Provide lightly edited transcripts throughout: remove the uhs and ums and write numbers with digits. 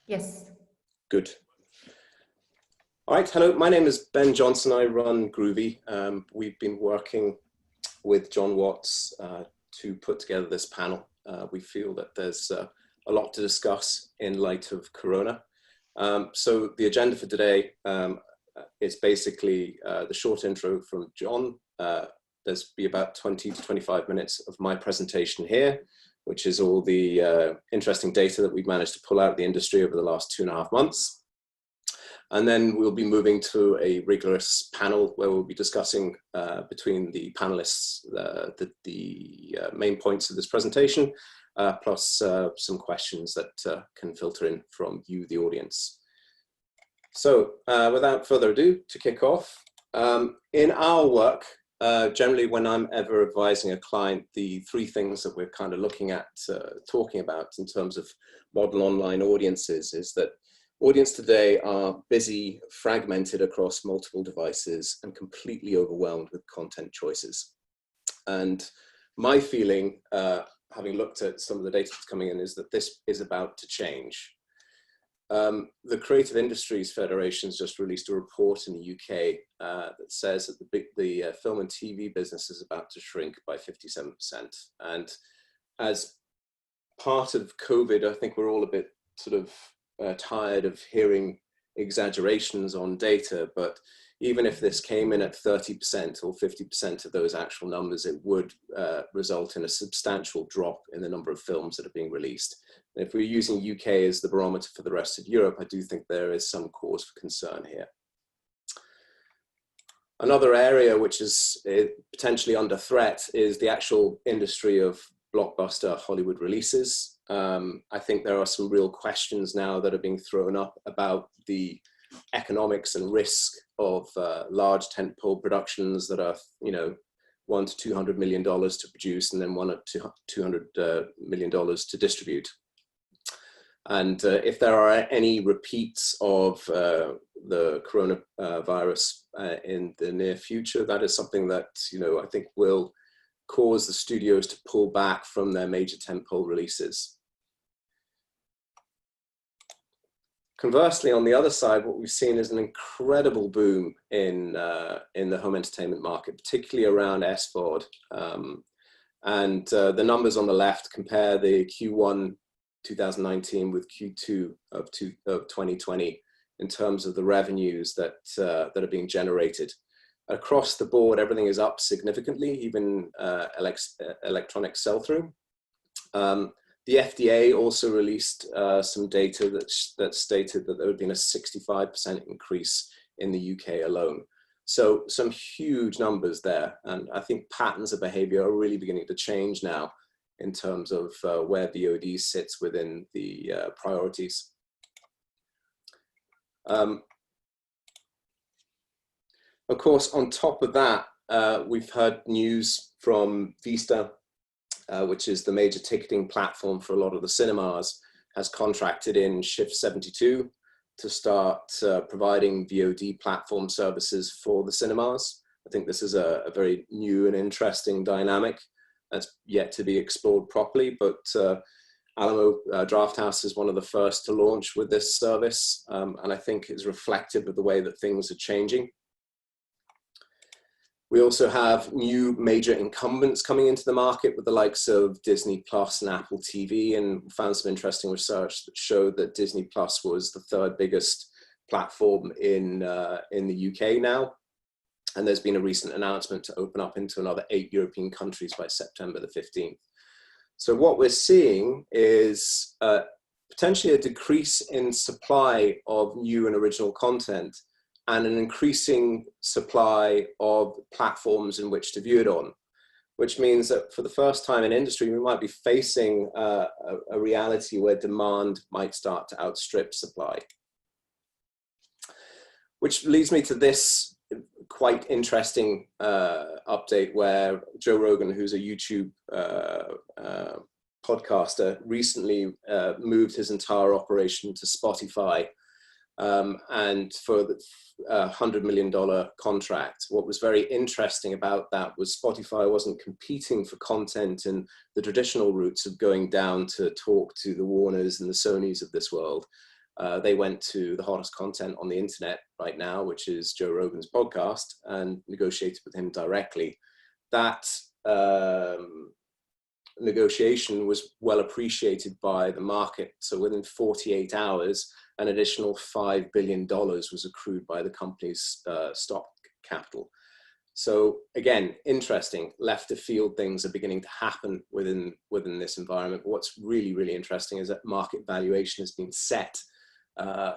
Yes. Good. All right, hello, my name is Ben Johnson. I run Gruvi. We've been working with John Watts to put together this panel. We feel that there's a lot to discuss in light of Corona. So the agenda for today is basically the short intro from John. There's be about 20 to 25 minutes of my presentation here, which is all the interesting data that we've managed to pull out of the industry over the last 2.5 months. And then we'll be moving to a rigorous panel where we'll be discussing between the panelists the main points of this presentation, plus some questions that can filter in from you, the audience. So without further ado, to kick off, in our work, generally when I'm ever advising a client, the three things that we're kind of looking at, talking about in terms of model online audiences is that audience today are busy, fragmented across multiple devices and completely overwhelmed with content choices. And my feeling, having looked at some of the data that's coming in, is that this is about to change. The Creative Industries Federation has just released a report in the UK that says that the film and TV business is about to shrink by 57%. And as part of COVID, I think we're all a bit sort of tired of hearing exaggerations on data, but even if this came in at 30% or 50% of those actual numbers, it would result in a substantial drop in the number of films that are being released. And if we're using UK as the barometer for the rest of Europe, I do think there is some cause for concern here. Another area which is potentially under threat is the actual industry of blockbuster Hollywood releases. I think there are some real questions now that are being thrown up about the economics and risk of large tentpole productions that are, you know, $100 to $200 million to produce and then $100 to $200 million to distribute. And if there are any repeats of the coronavirus in the near future, that is something that, you know, I think will cause the studios to pull back from their major tentpole releases. Conversely, on the other side, what we've seen is an incredible boom in the home entertainment market, particularly around SVOD. And the numbers on the left compare the Q1 2019 with Q2 of 2020 in terms of the revenues that are being generated. Across the board, everything is up significantly, even electronic sell-through. The FDA also released some data that stated that there had been a 65% increase in the UK alone. So some huge numbers there. And I think patterns of behavior are really beginning to change now in terms of where VOD sits within the priorities. Of course, on top of that, we've heard news from Vista, which is the major ticketing platform for a lot of the cinemas, has contracted in Shift 72 to start providing VOD platform services for the cinemas. I think this is a very new and interesting dynamic that's yet to be explored properly, but Alamo Drafthouse is one of the first to launch with this service, and I think is reflective of the way that things are changing. We also have new major incumbents coming into the market with the likes of Disney Plus and Apple TV, and found some interesting research that showed that Disney Plus was the third biggest platform in the UK now. And there's been a recent announcement to open up into another 8 European countries by September the 15th. So what we're seeing is potentially a decrease in supply of new and original content, and an increasing supply of platforms in which to view it on, which means that for the first time in industry, we might be facing a reality where demand might start to outstrip supply. Which leads me to this quite interesting update where Joe Rogan, who's a YouTube podcaster, recently moved his entire operation to Spotify, and for the $100 million contract. What was very interesting about that was Spotify wasn't competing for content in the traditional routes of going down to talk to the Warners and the Sonys of this world, They went to the hottest content on the internet right now, which is Joe Rogan's podcast, and negotiated with him directly. That negotiation was well appreciated by the market. So within 48 hours, an additional $5 billion was accrued by the company's stock capital. So again, interesting, left of field things are beginning to happen within this environment. But what's really, really interesting is that market valuation has been set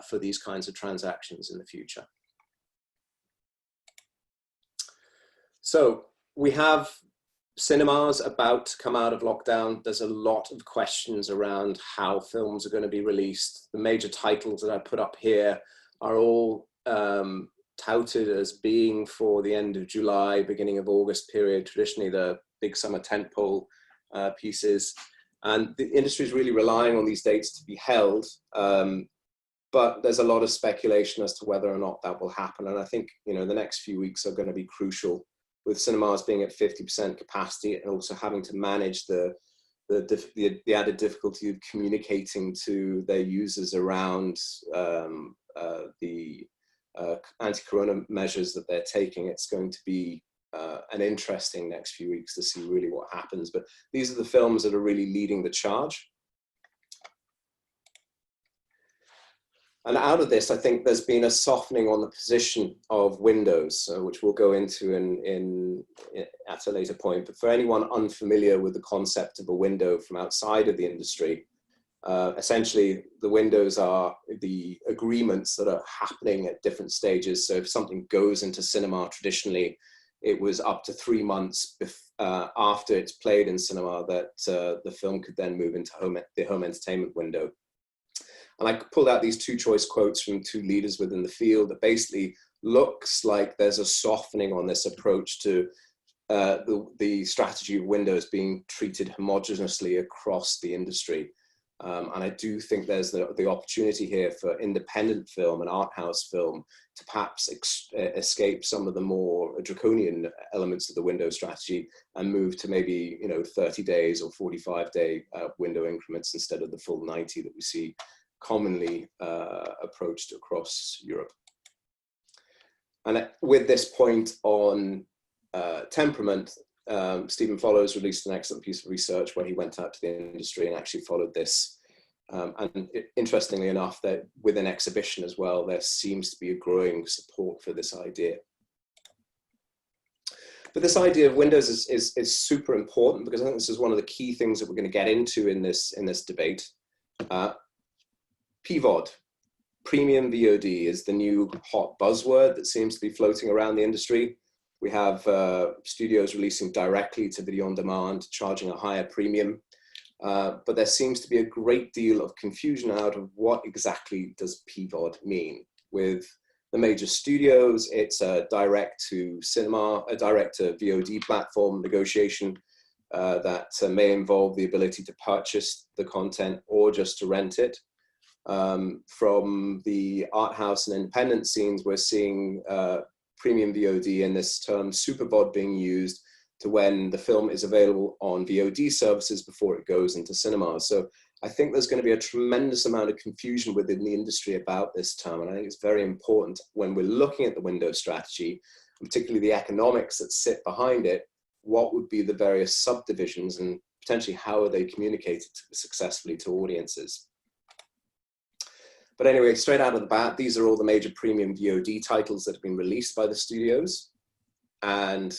for these kinds of transactions in the future. So we have cinemas about to come out of lockdown. There's a lot of questions around how films are going to be released. The major titles that I put up here are all touted as being for the end of July, beginning of August period, traditionally the big summer tentpole pieces. And the industry is really relying on these dates to be held. But there's a lot of speculation as to whether or not that will happen. And I think, you know, the next few weeks are going to be crucial, with cinemas being at 50% capacity and also having to manage the added difficulty of communicating to their users around the anti-corona measures that they're taking. It's going to be an interesting next few weeks to see really what happens. But these are the films that are really leading the charge. And out of this, I think there's been a softening on the position of Windows, which we'll go into at a later point. But for anyone unfamiliar with the concept of a window from outside of the industry, essentially the windows are the agreements that are happening at different stages. So if something goes into cinema, traditionally, it was up to 3 months after it's played in cinema that the film could then move into the home entertainment window. And I pulled out these two choice quotes from two leaders within the field that basically looks like there's a softening on this approach to the strategy of windows being treated homogeneously across the industry. And I do think there's the opportunity here for independent film and art house film to perhaps escape some of the more draconian elements of the window strategy and move to maybe 30 days or 45-day window increments instead of the full 90 that we see commonly approached across Europe. And with this point on temperament, Stephen Follows released an excellent piece of research where he went out to the industry and actually followed this. And interestingly enough, that within exhibition as well, there seems to be a growing support for this idea. But this idea of windows is super important, because I think this is one of the key things that we're going to get into in this debate. PVOD, premium VOD, is the new hot buzzword that seems to be floating around the industry. We have studios releasing directly to video on demand, charging a higher premium. But there seems to be a great deal of confusion out of what exactly does PVOD mean. With the major studios, it's a direct to cinema, a direct to VOD platform negotiation that may involve the ability to purchase the content or just to rent it. From the art house and independent scenes, we're seeing premium VOD and this term super VOD being used to when the film is available on VOD services before it goes into cinemas. So I think there's going to be a tremendous amount of confusion within the industry about this term. And I think it's very important when we're looking at the window strategy, particularly the economics that sit behind it, what would be the various subdivisions and potentially how are they communicated successfully to audiences. But anyway, straight out of the bat, these are all the major premium VOD titles that have been released by the studios. And,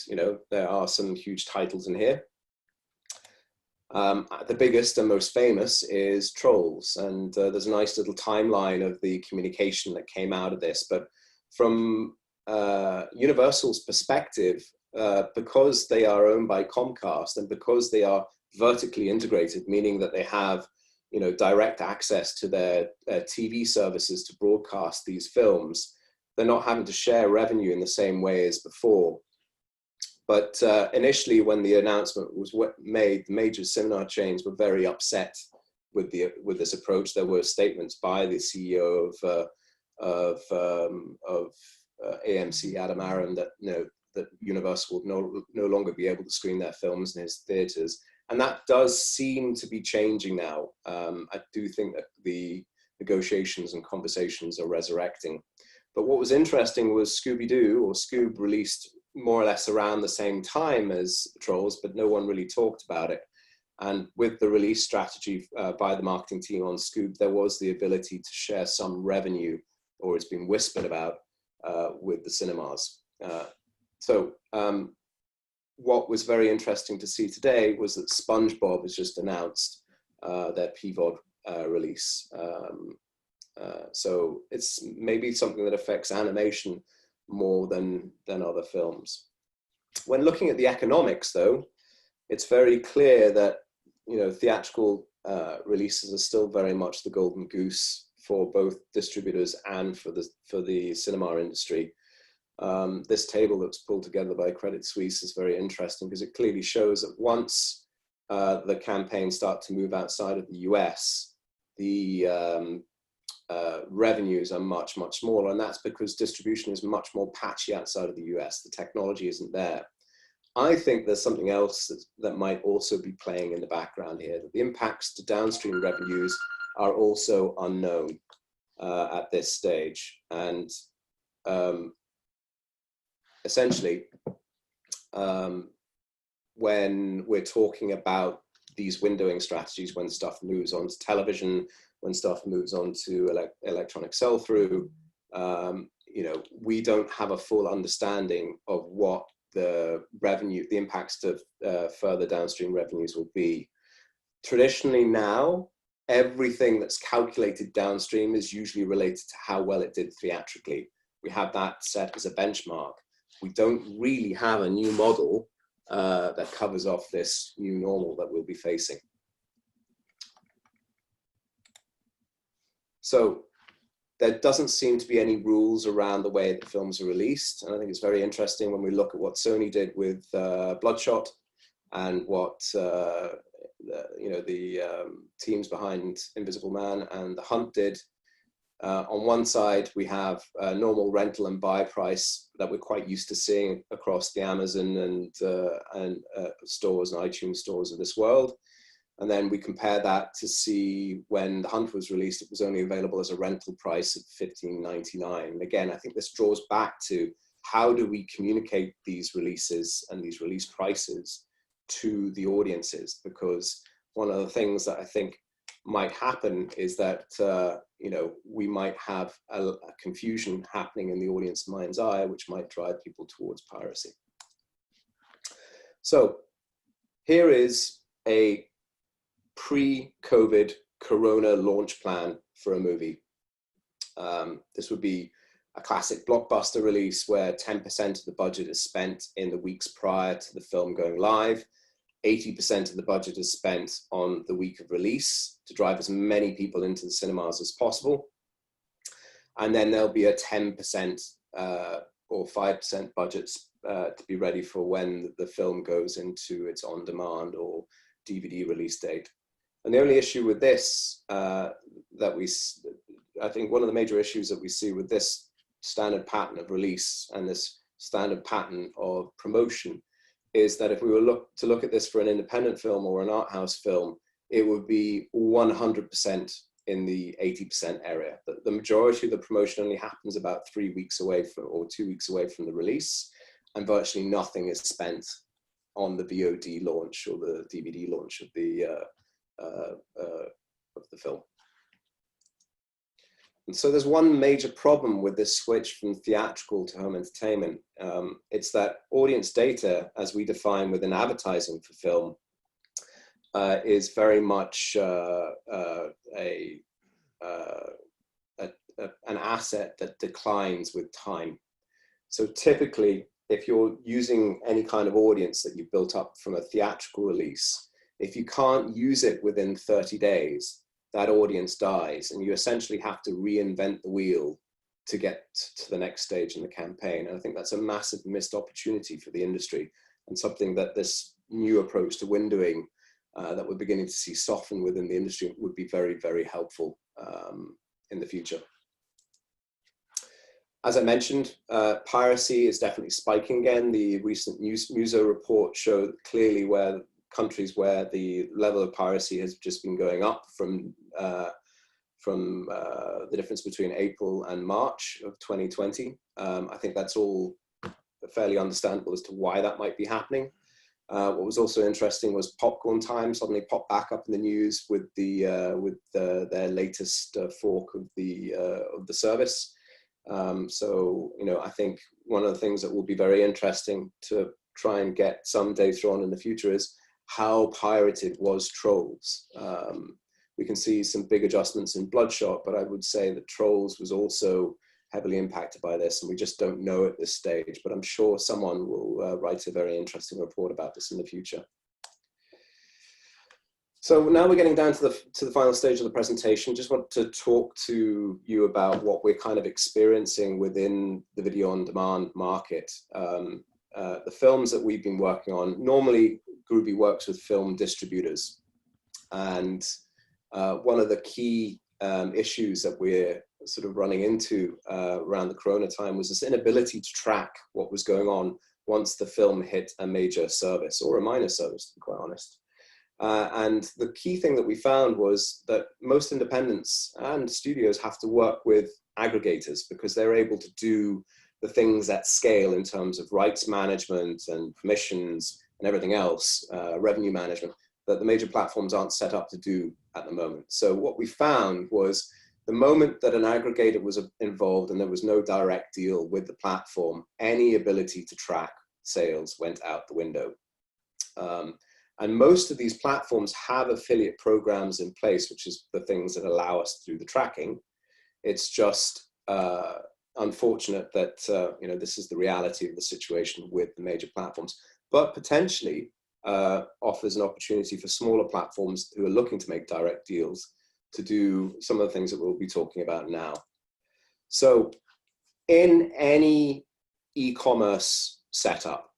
there are some huge titles in here. The biggest and most famous is Trolls. And there's a nice little timeline of the communication that came out of this. But from Universal's perspective, because they are owned by Comcast and because they are vertically integrated, meaning that they have direct access to their TV services to broadcast these films, they're not having to share revenue in the same way as before. But initially, when the announcement was made, the major cinema chains were very upset with this approach. There were statements by the CEO of AMC, Adam Aron, that that Universal would no longer be able to screen their films in his theaters. And that does seem to be changing now. I do think that the negotiations and conversations are resurrecting. But what was interesting was Scooby-Doo, or Scoob, released more or less around the same time as Trolls, but no one really talked about it. And with the release strategy by the marketing team on Scoob, there was the ability to share some revenue, or it's been whispered about, with the cinemas. What was very interesting to see today was that SpongeBob has just announced their PVOD release. So it's maybe something that affects animation more than other films. When looking at the economics, though, it's very clear that, you know, theatrical releases are still very much the golden goose for both distributors and for the cinema industry. This table that's pulled together by Credit Suisse is very interesting because it clearly shows that once the campaigns start to move outside of the US, the revenues are much, much smaller. And that's because distribution is much more patchy outside of the US. The technology isn't there. I think there's something else that might also be playing in the background here, that the impacts to downstream revenues are also unknown at this stage. And essentially, when we're talking about these windowing strategies, when stuff moves on to television, when stuff moves on to electronic sell-through, you know, we don't have a full understanding of what the impacts to further downstream revenues will be. Traditionally now, everything that's calculated downstream is usually related to how well it did theatrically. We have that set as a benchmark. We don't really have a new model that covers off this new normal that we'll be facing. So there doesn't seem to be any rules around the way that films are released. And I think it's very interesting when we look at what Sony did with Bloodshot and what the teams behind Invisible Man and The Hunt did. On one side, we have a normal rental and buy price that we're quite used to seeing across the Amazon and stores and iTunes stores of this world. And then we compare that to see when The Hunt was released, it was only available as a rental price of $15.99. And again, I think this draws back to how do we communicate these releases and these release prices to the audiences? Because one of the things that I think might happen is that we might have a confusion happening in the audience mind's eye, which might drive people towards piracy. So here is a pre-COVID Corona launch plan for a movie. This would be a classic blockbuster release where 10% of the budget is spent in the weeks prior to the film going live. 80% of the budget is spent on the week of release to drive as many people into the cinemas as possible. And then there'll be a 10% or 5% budgets to be ready for when the film goes into its on-demand or DVD release date. And the only issue with this, I think one of the major issues that we see with this standard pattern of release and this standard pattern of promotion is that if we were to look at this for an independent film or an art house film, it would be 100% in the 80% area. The majority of the promotion only happens about 3 weeks away or 2 weeks away from the release, and virtually nothing is spent on the VOD launch or the DVD launch of the film. And so there's one major problem with this switch from theatrical to home entertainment. It's that audience data, as we define within advertising for film, is very much an asset that declines with time. So typically, if you're using any kind of audience that you've built up from a theatrical release, if you can't use it within 30 days, that audience dies, and you essentially have to reinvent the wheel to get to the next stage in the campaign. And I think that's a massive missed opportunity for the industry, and something that this new approach to windowing that we're beginning to see soften within the industry would be very, very helpful in the future. As I mentioned, piracy is definitely spiking again. The recent Muso report showed clearly where countries where the level of piracy has just been going up from the difference between April and March of 2020. I think that's all fairly understandable as to why that might be happening. What was also interesting was Popcorn Time suddenly popped back up in the news with their latest fork of the service. So, you know, I think one of the things that will be very interesting to try and get some data on in the future is how pirated was Trolls. We can see some big adjustments in Bloodshot, but I would say that Trolls was also heavily impacted by this, and we just don't know at this stage, but I'm sure someone will write a very interesting report about this in the future. So now we're getting down to the final stage of the presentation. Just want to talk to you about what we're kind of experiencing within the video on demand market. The films that we've been working on, normally Gruvi works with film distributors, and one of the key issues that we're sort of running into around the Corona time was this inability to track what was going on once the film hit a major service or a minor service, to be quite honest. And the key thing that we found was that most independents and studios have to work with aggregators because they're able to do the things at scale in terms of rights management and permissions and everything else, revenue management, that the major platforms aren't set up to do at the moment. So what we found was the moment that an aggregator was involved and there was no direct deal with the platform, any ability to track sales went out the window. And most of these platforms have affiliate programs in place, which is the things that allow us to do the tracking. It's just unfortunate that you know, this is the reality of the situation with the major platforms, but potentially offers an opportunity for smaller platforms who are looking to make direct deals to do some of the things that we'll be talking about now. So in any e-commerce setup,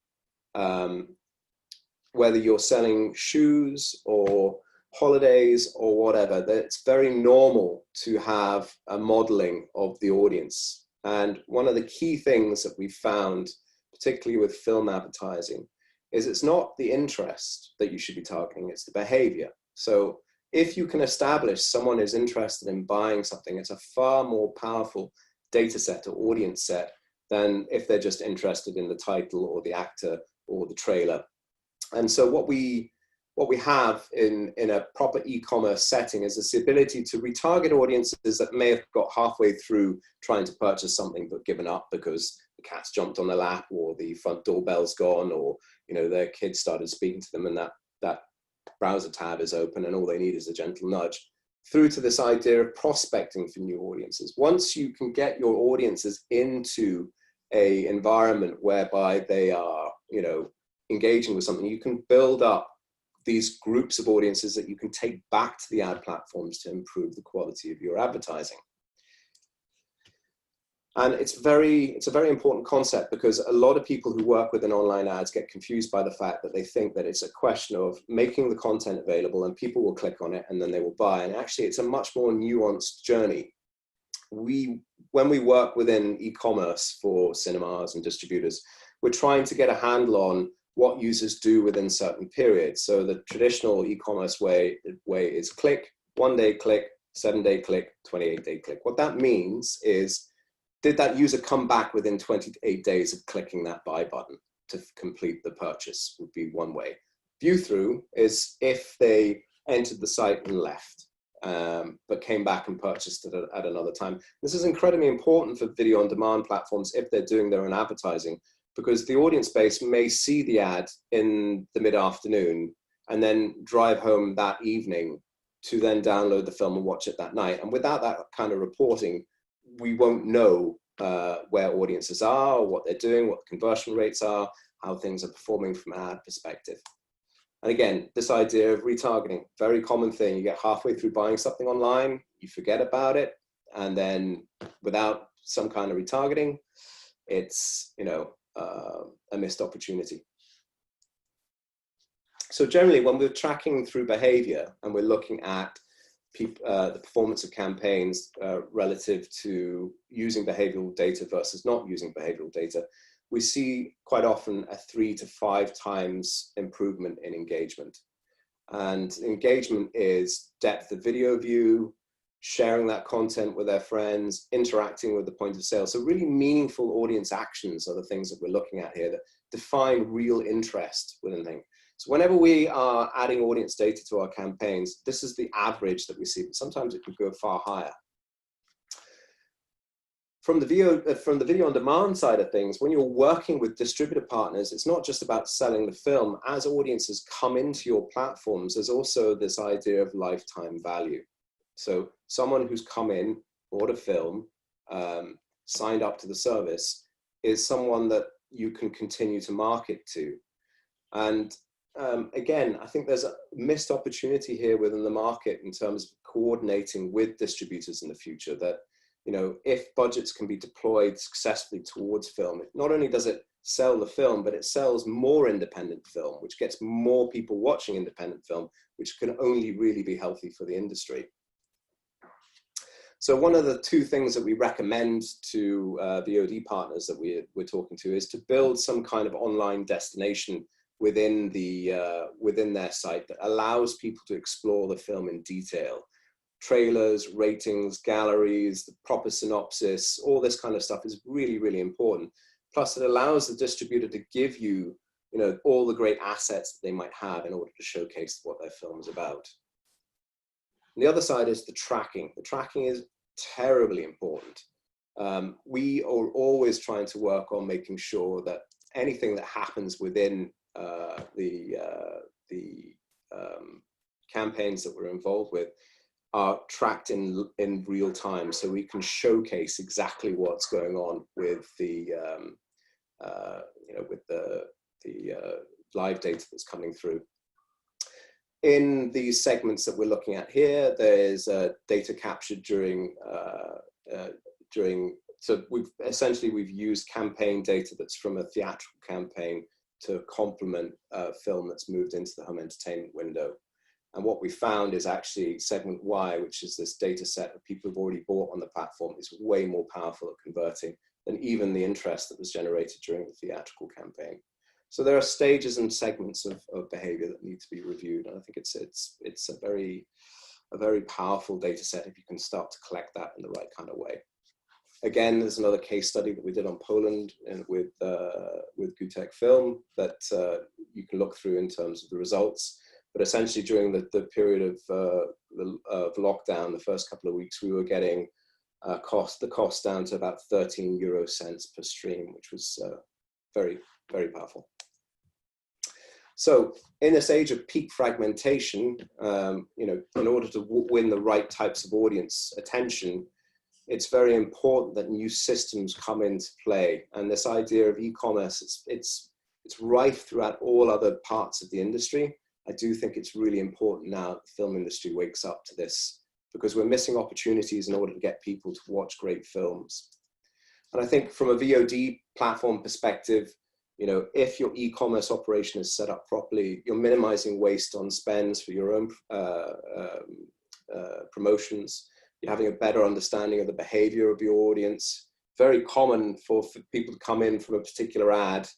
whether you're selling shoes or holidays or whatever, that it's very normal to have a modeling of the audience. And one of the key things that we found, particularly with film advertising, is it's not the interest that you should be targeting, it's the behavior. So if you can establish someone is interested in buying something, it's a far more powerful data set or audience set than if they're just interested in the title or the actor or the trailer. And so what we have in a proper e-commerce setting is this ability to retarget audiences that may have got halfway through trying to purchase something but given up because the cat's jumped on their lap or the front doorbell's gone, or you know, their kids started speaking to them and that browser tab is open and all they need is a gentle nudge, through to this idea of prospecting for new audiences. Once you can get your audiences into a environment whereby they are, you know, engaging with something, you can build up these groups of audiences that you can take back to the ad platforms to improve the quality of your advertising. And it's a very important concept because a lot of people who work within online ads get confused by the fact that they think that it's a question of making the content available and people will click on it and then they will buy. And actually it's a much more nuanced journey. When we work within e-commerce for cinemas and distributors, we're trying to get a handle on what users do within certain periods. So the traditional e-commerce way is click, 1 day click, 7 day click, 28 day click. What that means is, did that user come back within 28 days of clicking that buy button to complete the purchase, would be one way. View through is if they entered the site and left, but came back and purchased it at another time. This is incredibly important for video on demand platforms if they're doing their own advertising, because the audience base may see the ad in the mid-afternoon and then drive home that evening to then download the film and watch it that night. And without that kind of reporting, we won't know where audiences are, what they're doing, what the conversion rates are, how things are performing from an ad perspective. And again, this idea of retargeting, very common thing. You get halfway through buying something online, you forget about it, and then without some kind of retargeting, it's, you know, a missed opportunity. So generally, when we're tracking through behavior and we're looking at the performance of campaigns relative to using behavioral data versus not using behavioral data, we see quite often a 3 to 5 times improvement in engagement. And engagement is depth of video view, sharing that content with their friends, interacting with the point of sale. So really meaningful audience actions are the things that we're looking at here that define real interest within things. So whenever we are adding audience data to our campaigns, this is the average that we see, but sometimes it could go far higher. From the video on demand side of things, when you're working with distributor partners, it's not just about selling the film. As audiences come into your platforms, there's also this idea of lifetime value. So someone who's come in, bought a film, signed up to the service, is someone that you can continue to market to. And again, I think there's a missed opportunity here within the market in terms of coordinating with distributors in the future, that, you know, if budgets can be deployed successfully towards film, not only does it sell the film, but it sells more independent film, which gets more people watching independent film, which can only really be healthy for the industry. So one of the two things that we recommend to VOD partners that we're talking to is to build some kind of online destination within their site that allows people to explore the film in detail. Trailers, ratings, galleries, the proper synopsis, all this kind of stuff is really, really important. Plus it allows the distributor to give you, you know, all the great assets that they might have in order to showcase what their film is about. And the other side is the tracking. The tracking is terribly important. We are always trying to work on making sure that anything that happens within the campaigns that we're involved with are tracked in real time, so we can showcase exactly what's going on with the live data that's coming through. In these segments that we're looking at here, there's data captured during, so we've used campaign data that's from a theatrical campaign to complement film that's moved into the home entertainment window. And what we found is actually segment Y, which is this data set of people who've already bought on the platform, is way more powerful at converting than even the interest that was generated during the theatrical campaign. So there are stages and segments of behavior that need to be reviewed. And I think it's a very powerful data set if you can start to collect that in the right kind of way. Again, there's another case study that we did on Poland and with Gutek Film that you can look through in terms of the results. But essentially during the period of lockdown, the first couple of weeks, we were getting the cost down to about 13 euro cents per stream, which was very, very powerful. So in this age of peak fragmentation, you know, in order to win the right types of audience attention, it's very important that new systems come into play. And this idea of e-commerce, it's rife throughout all other parts of the industry. I do think it's really important now that the film industry wakes up to this, because we're missing opportunities in order to get people to watch great films. And I think from a VOD platform perspective, you know, if your e-commerce operation is set up properly, you're minimizing waste on spends for your own promotions. You're having a better understanding of the behavior of your audience. Very common for people to come in from a particular ad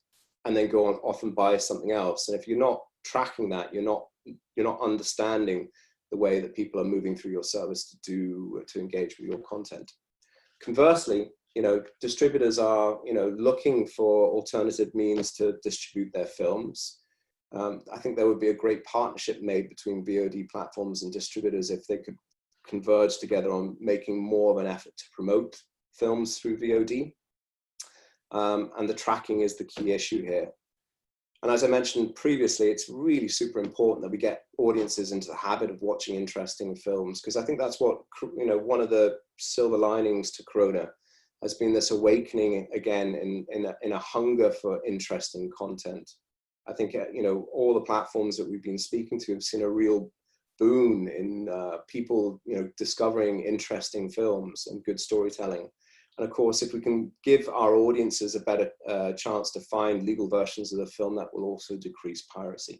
and then go on off and buy something else. And if you're not tracking that, you're not understanding the way that people are moving through your service to engage with your content. Conversely, you know, distributors are, you know, looking for alternative means to distribute their films. I think there would be a great partnership made between VOD platforms and distributors if they could converge together on making more of an effort to promote films through VOD. And the tracking is the key issue here. And as I mentioned previously, it's really super important that we get audiences into the habit of watching interesting films, because I think that's what, you know, one of the silver linings to Corona has been, this awakening again in a hunger for interesting content. I think, you know, all the platforms that we've been speaking to have seen a real boon in people, you know, discovering interesting films and good storytelling. And of course, if we can give our audiences a better chance to find legal versions of the film, that will also decrease piracy.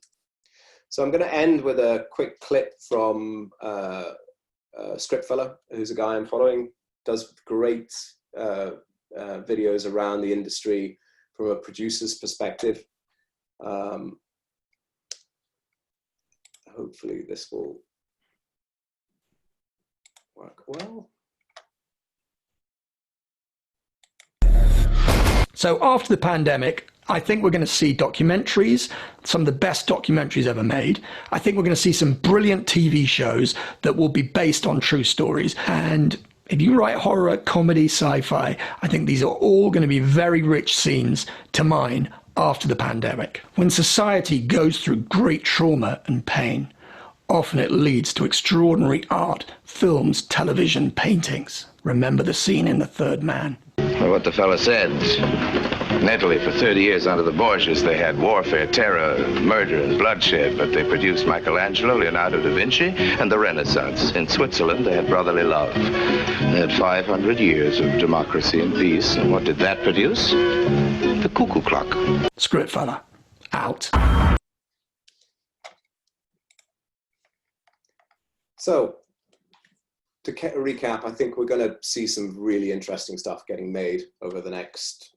So I'm going to end with a quick clip from Scriptfella, who's a guy I'm following, does great videos around the industry from a producer's perspective. Hopefully this will work well. So after the pandemic, I think we're going to see documentaries, some of the best documentaries ever made. I think we're going to see some brilliant TV shows that will be based on true stories. And if you write horror, comedy, sci-fi, I think these are all going to be very rich scenes to mine after the pandemic. When society goes through great trauma and pain, often it leads to extraordinary art, films, television, paintings. Remember the scene in The Third Man. Well, what the fella said. In Italy, for 30 years under the Borgias, they had warfare, terror, murder, and bloodshed, but they produced Michelangelo, Leonardo da Vinci, and the Renaissance. In Switzerland, they had brotherly love. They had 500 years of democracy and peace, and what did that produce? The cuckoo clock. Screw it, fella. Out. So, to recap, I think we're going to see some really interesting stuff getting made over the next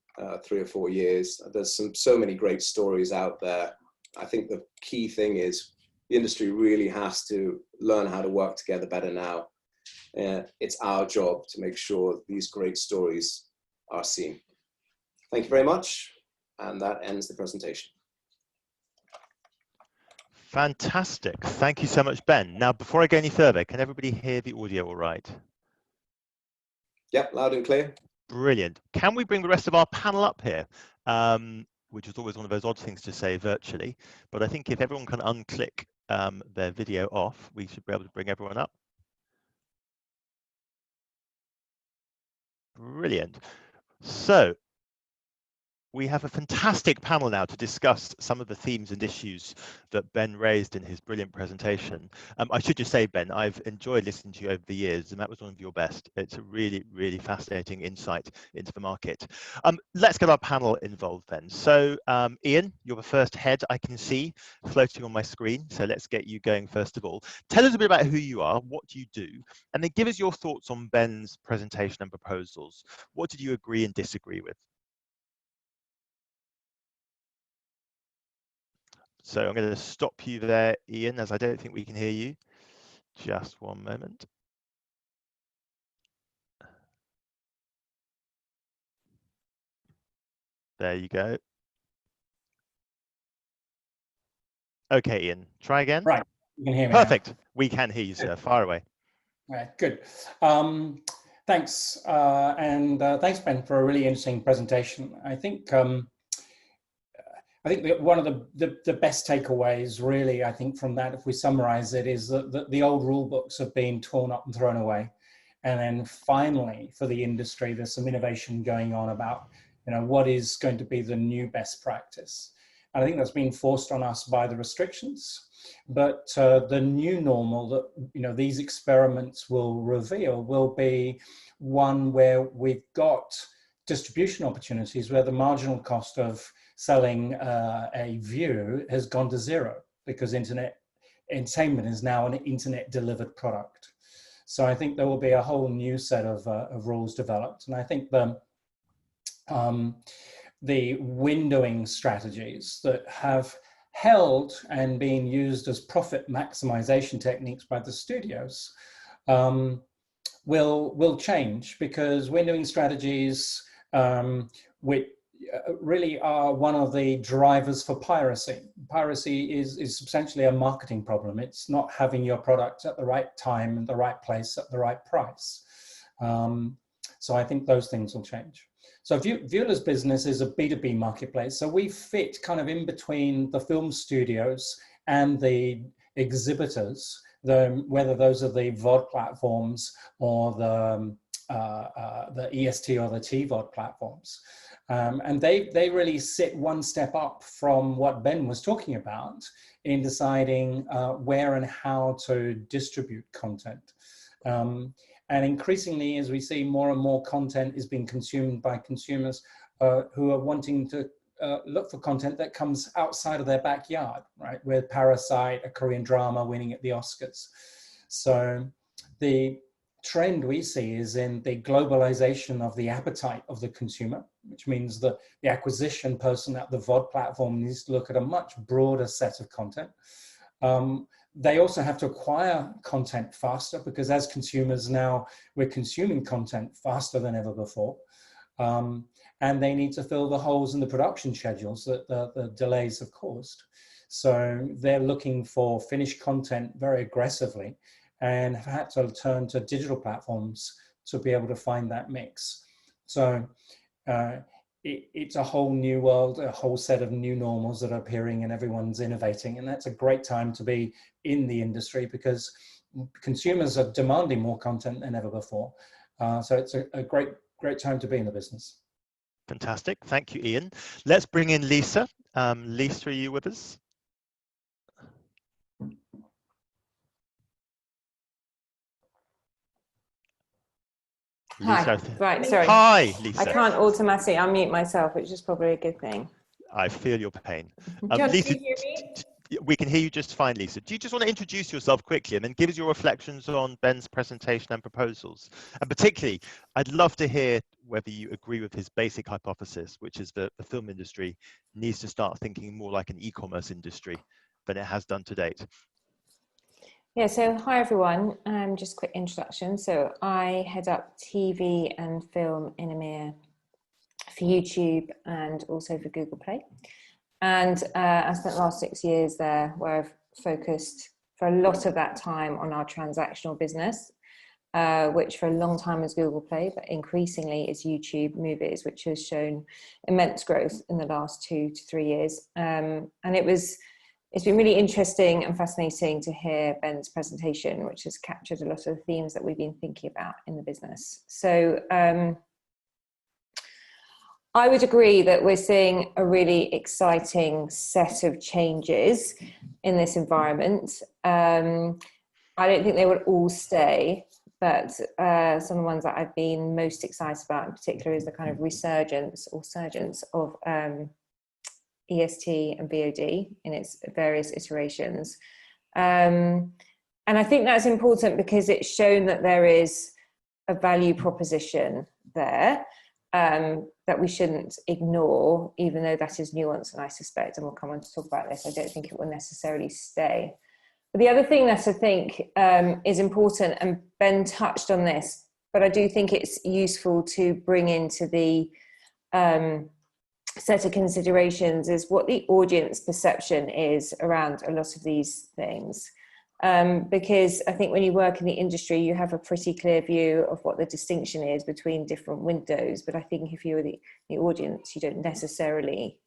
3 or 4 years. There's so many great stories out there. I think the key thing is the industry really has to learn how to work together better now. It's our job to make sure these great stories are seen. Thank you very much, and that ends the presentation. Fantastic. Thank you so much, Ben. Now, before I go any further, can everybody hear the audio all right? Yep, loud and clear. Brilliant. Can we bring the rest of our panel up here? Which is always one of those odd things to say virtually, but I think if everyone can unclick their video off, we should be able to bring everyone up. Brilliant. So we have a fantastic panel now to discuss some of the themes and issues that Ben raised in his brilliant presentation. I should just say, Ben, I've enjoyed listening to you over the years, and that was one of your best. It's a really, really fascinating insight into the market. Let's get our panel involved then. So, Ian, you're the first head I can see floating on my screen. So let's get you going first of all. Tell us a bit about who you are, what do you do, and then give us your thoughts on Ben's presentation and proposals. What did you agree and disagree with? So I'm going to stop you there, Ian, as I don't think we can hear you. Just one moment. There you go. Okay, Ian, try again. Right, you can hear me. Perfect. Now. We can hear you, sir. Fire away. Right, good. Thanks, thanks, Ben, for a really interesting presentation. I think that one of the best takeaways, really, I think from that, if we summarize it, is that the old rule books have been torn up and thrown away. And then finally, for the industry, there's some innovation going on about, what is going to be the new best practice. And I think that's been forced on us by the restrictions. But the new normal that, these experiments will reveal will be one where we've got distribution opportunities where the marginal cost of selling a view has gone to zero because internet entertainment is now an internet delivered product. So I think there will be a whole new set of rules developed. And I think the windowing strategies that have held and been used as profit maximization techniques by the studios will change, because windowing strategies which really are one of the drivers for piracy. Piracy is substantially a marketing problem. It's not having your product at the right time, the right place, at the right price. So I think those things will change. So Viewler's business is a B2B marketplace. So we fit kind of in between the film studios and the exhibitors, whether those are the VOD platforms or the EST or the TVOD platforms. And they really sit one step up from what Ben was talking about in deciding where and how to distribute content. And increasingly, as we see, more and more content is being consumed by consumers who are wanting to look for content that comes outside of their backyard, right? With Parasite, a Korean drama winning at the Oscars. So the trend we see is in the globalization of the appetite of the consumer, which means that the acquisition person at the VOD platform needs to look at a much broader set of content. They also have to acquire content faster, because as consumers now, we're consuming content faster than ever before. And they need to fill the holes in the production schedules that the delays have caused. So they're looking for finished content very aggressively, and have had to turn to digital platforms to be able to find that mix. So it's a whole new world, a whole set of new normals that are appearing, and everyone's innovating. And that's a great time to be in the industry, because consumers are demanding more content than ever before. So it's a great time to be in the business. Fantastic. Thank you, Ian. Let's bring in Lisa. Lisa, are you with us? Hi. Lisa. Right, sorry. Hi, Lisa. I can't automatically unmute myself, which is probably a good thing. I feel your pain. Can Lisa, you hear me? we can hear you just fine, Lisa. Do you just want to introduce yourself quickly and then give us your reflections on Ben's presentation and proposals? And particularly, I'd love to hear whether you agree with his basic hypothesis, which is that the film industry needs to start thinking more like an e-commerce industry than it has done to date. Yeah, so hi everyone. Just a quick introduction. So I head up TV and film in EMEA for YouTube and also for Google Play. And I spent the last 6 years there, where I've focused for a lot of that time on our transactional business, which for a long time was Google Play, but increasingly is YouTube Movies, which has shown immense growth in the last 2 to 3 years. And it's been really interesting and fascinating to hear Ben's presentation, which has captured a lot of the themes that we've been thinking about in the business. So I would agree that we're seeing a really exciting set of changes in this environment. I don't think they will all stay, but some of the ones that I've been most excited about in particular is the kind of resurgence or surgence of EST and VOD in its various iterations. And I think that's important because it's shown that there is a value proposition there that we shouldn't ignore, even though that is nuanced, and I suspect, and we'll come on to talk about this, I don't think it will necessarily stay. But the other thing that I think is important, and Ben touched on this, but I do think it's useful to bring into the set of considerations, is what the audience perception is around a lot of these things. Because I think when you work in the industry, you have a pretty clear view of what the distinction is between different windows. But I think if you're the audience, you don't necessarily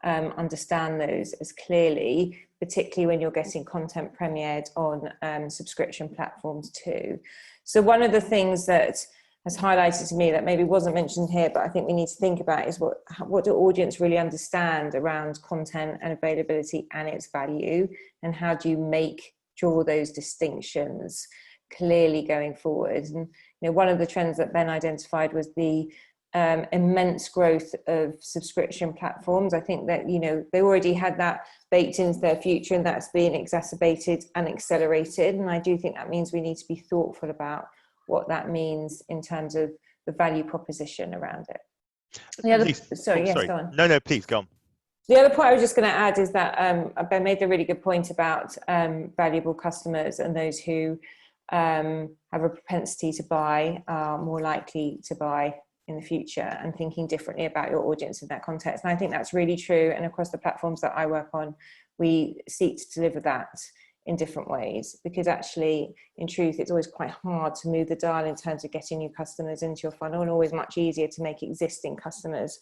understand those as clearly, particularly when you're getting content premiered on subscription platforms too. So one of the things that has highlighted to me that maybe wasn't mentioned here, but I think we need to think about is what do audience really understand around content and availability and its value, and how do you draw those distinctions clearly going forward. And one of the trends that Ben identified was the immense growth of subscription platforms. I think that they already had that baked into their future, and that's being exacerbated and accelerated. And I do think that means we need to be thoughtful about what that means in terms of the value proposition around it. Go on. No, please go on. The other point I was just going to add is that Ben made a really good point about valuable customers, and those who have a propensity to buy are more likely to buy in the future, and thinking differently about your audience in that context. And I think that's really true. And across the platforms that I work on, we seek to deliver that in different ways, because actually, in truth, it's always quite hard to move the dial in terms of getting new customers into your funnel, and always much easier to make existing customers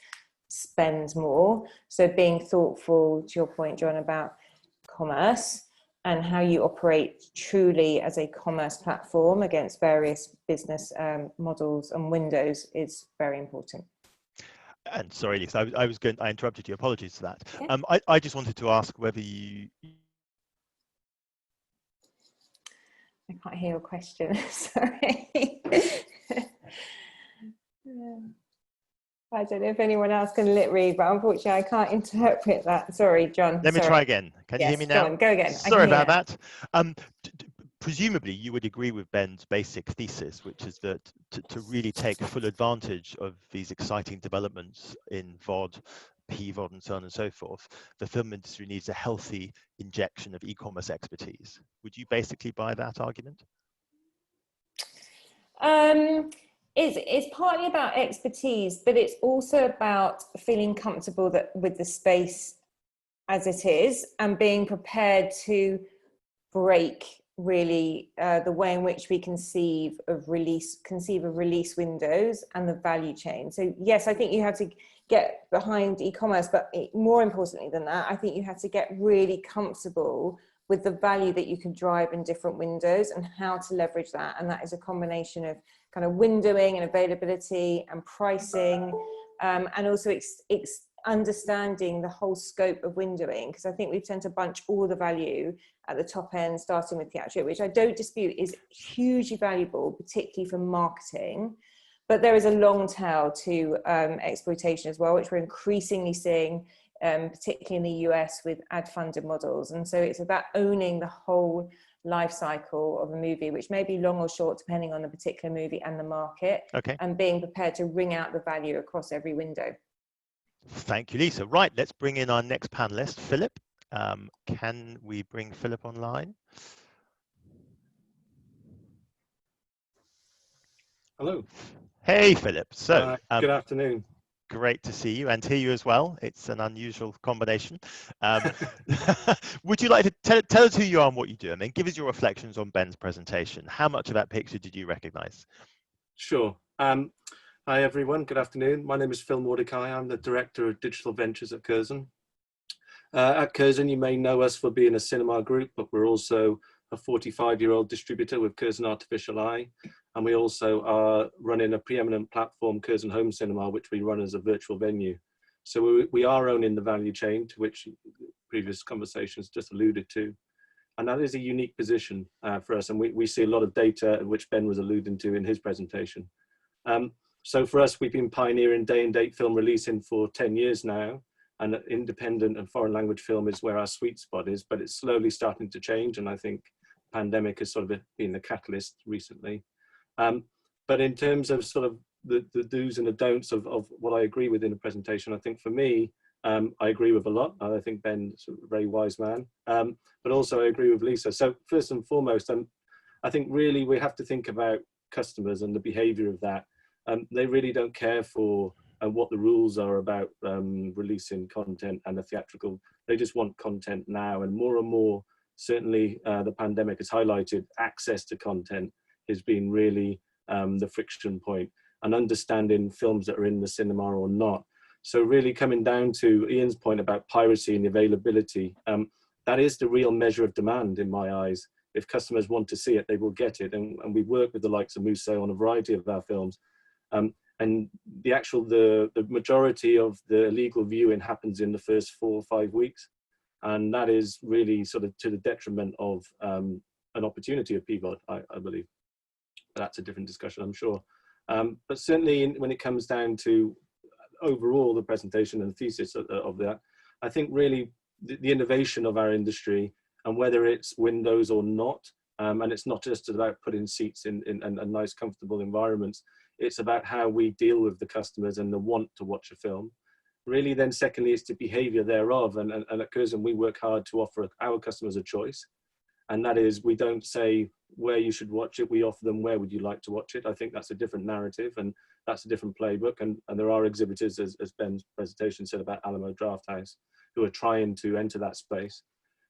spend more. So being thoughtful, to your point, John, about commerce and how you operate truly as a commerce platform against various business models and windows is very important. And sorry, Lisa, I interrupted you. Apologies for that. Yeah. I just wanted to ask whether you. I can't hear your question. Sorry. I don't know if anyone else can lip read, but unfortunately I can't interpret that. Sorry, John. Let me try again. Can you hear me now? Go again. Sorry about that. Presumably you would agree with Ben's basic thesis, which is that to really take full advantage of these exciting developments in VOD, PVOD and so on and so forth, the film industry needs a healthy injection of e-commerce expertise. Would you basically buy that argument? It's partly about expertise, but it's also about feeling comfortable with the space as it is, and being prepared to break really the way in which we conceive of release windows and the value chain. So yes, I think you have to get behind e-commerce, but more importantly than that, I think you have to get really comfortable with the value that you can drive in different windows and how to leverage that. And that is a combination of kind of windowing and availability and pricing, and also understanding the whole scope of windowing, because I think we tend to bunch all the value at the top end, starting with theatrical, which I don't dispute is hugely valuable, particularly for marketing. But there is a long tail to exploitation as well, which we're increasingly seeing, particularly in the US with ad-funded models. And so it's about owning the whole life cycle of a movie, which may be long or short, depending on the particular movie and the market, and being prepared to wring out the value across every window. Thank you, Lisa. Right, let's bring in our next panelist, Philip. Can we bring Philip online? Hello. Hey, Philip. So, good afternoon. Great to see you and hear you as well. It's an unusual combination. Would you like to tell us who you are and what you do, and then give us your reflections on Ben's presentation? How much of that picture did you recognize? Sure. Hi, everyone. Good afternoon. My name is Phil Mordecai. I'm the Director of Digital Ventures at Curzon. At Curzon, you may know us for being a cinema group, but we're also a 45-year-old distributor with Curzon Artificial Eye. And we also are running a preeminent platform, Curzon Home Cinema, which we run as a virtual venue. So we are owning the value chain, to which previous conversations just alluded to. And that is a unique position for us. And we see a lot of data, which Ben was alluding to in his presentation. So for us, we've been pioneering day and date film releasing for 10 years now. And independent and foreign language film is where our sweet spot is, but it's slowly starting to change. And I think pandemic has sort of been the catalyst recently. But in terms of sort of the do's and the don'ts of what I agree with in the presentation, I think for me, I agree with a lot. I think Ben's a very wise man, but also I agree with Lisa. So first and foremost, I think really we have to think about customers and the behavior of that. They really don't care for what the rules are about releasing content and the theatrical. They just want content now, and more, certainly the pandemic has highlighted access to content has been really the friction point, and understanding films that are in the cinema or not. So really coming down to Ian's point about piracy and availability, that is the real measure of demand in my eyes. If customers want to see it, they will get it. And we work with the likes of Musso on a variety of our films. And the majority of the illegal viewing happens in the first 4 or 5 weeks. And that is really sort of to the detriment of an opportunity of PVOD, I believe. But that's a different discussion, I'm sure. But certainly when it comes down to overall the presentation and thesis of that, I think really the innovation of our industry, and whether it's windows or not, and it's not just about putting seats in nice, comfortable environments, it's about how we deal with the customers and the want to watch a film. Really then secondly, it's the behavior thereof. And at Curzon, we work hard to offer our customers a choice. And that is, we don't say where you should watch it, we offer them where would you like to watch it. I think that's a different narrative, and that's a different playbook. And there are exhibitors, as Ben's presentation said about Alamo Drafthouse, who are trying to enter that space.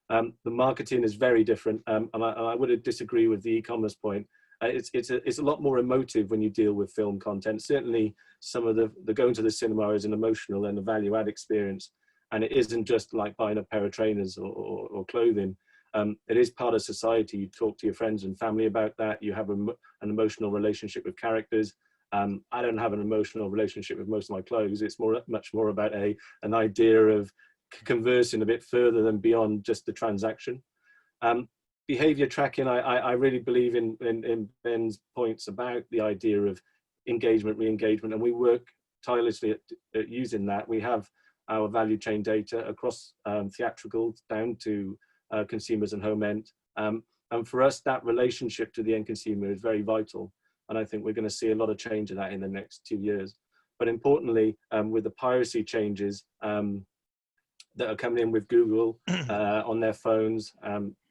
The marketing is very different, and I would disagree with the e-commerce point. It's a lot more emotive when you deal with film content. Certainly some of the going to the cinema is an emotional and a value add experience, and it isn't just like buying a pair of trainers or clothing. It is part of society. You talk to your friends and family about that. You have an emotional relationship with characters. I don't have an emotional relationship with most of my clothes. It's much more about an idea of conversing a bit further than beyond just the transaction. Behavior tracking, I really believe in Ben's points about the idea of engagement, re-engagement, and we work tirelessly at using that. We have our value chain data across theatrical down to consumers and home end. And for us, that relationship to the end consumer is very vital. And I think we're going to see a lot of change in that in the next 2 years. But importantly, with the piracy changes that are coming in with Google on their phones,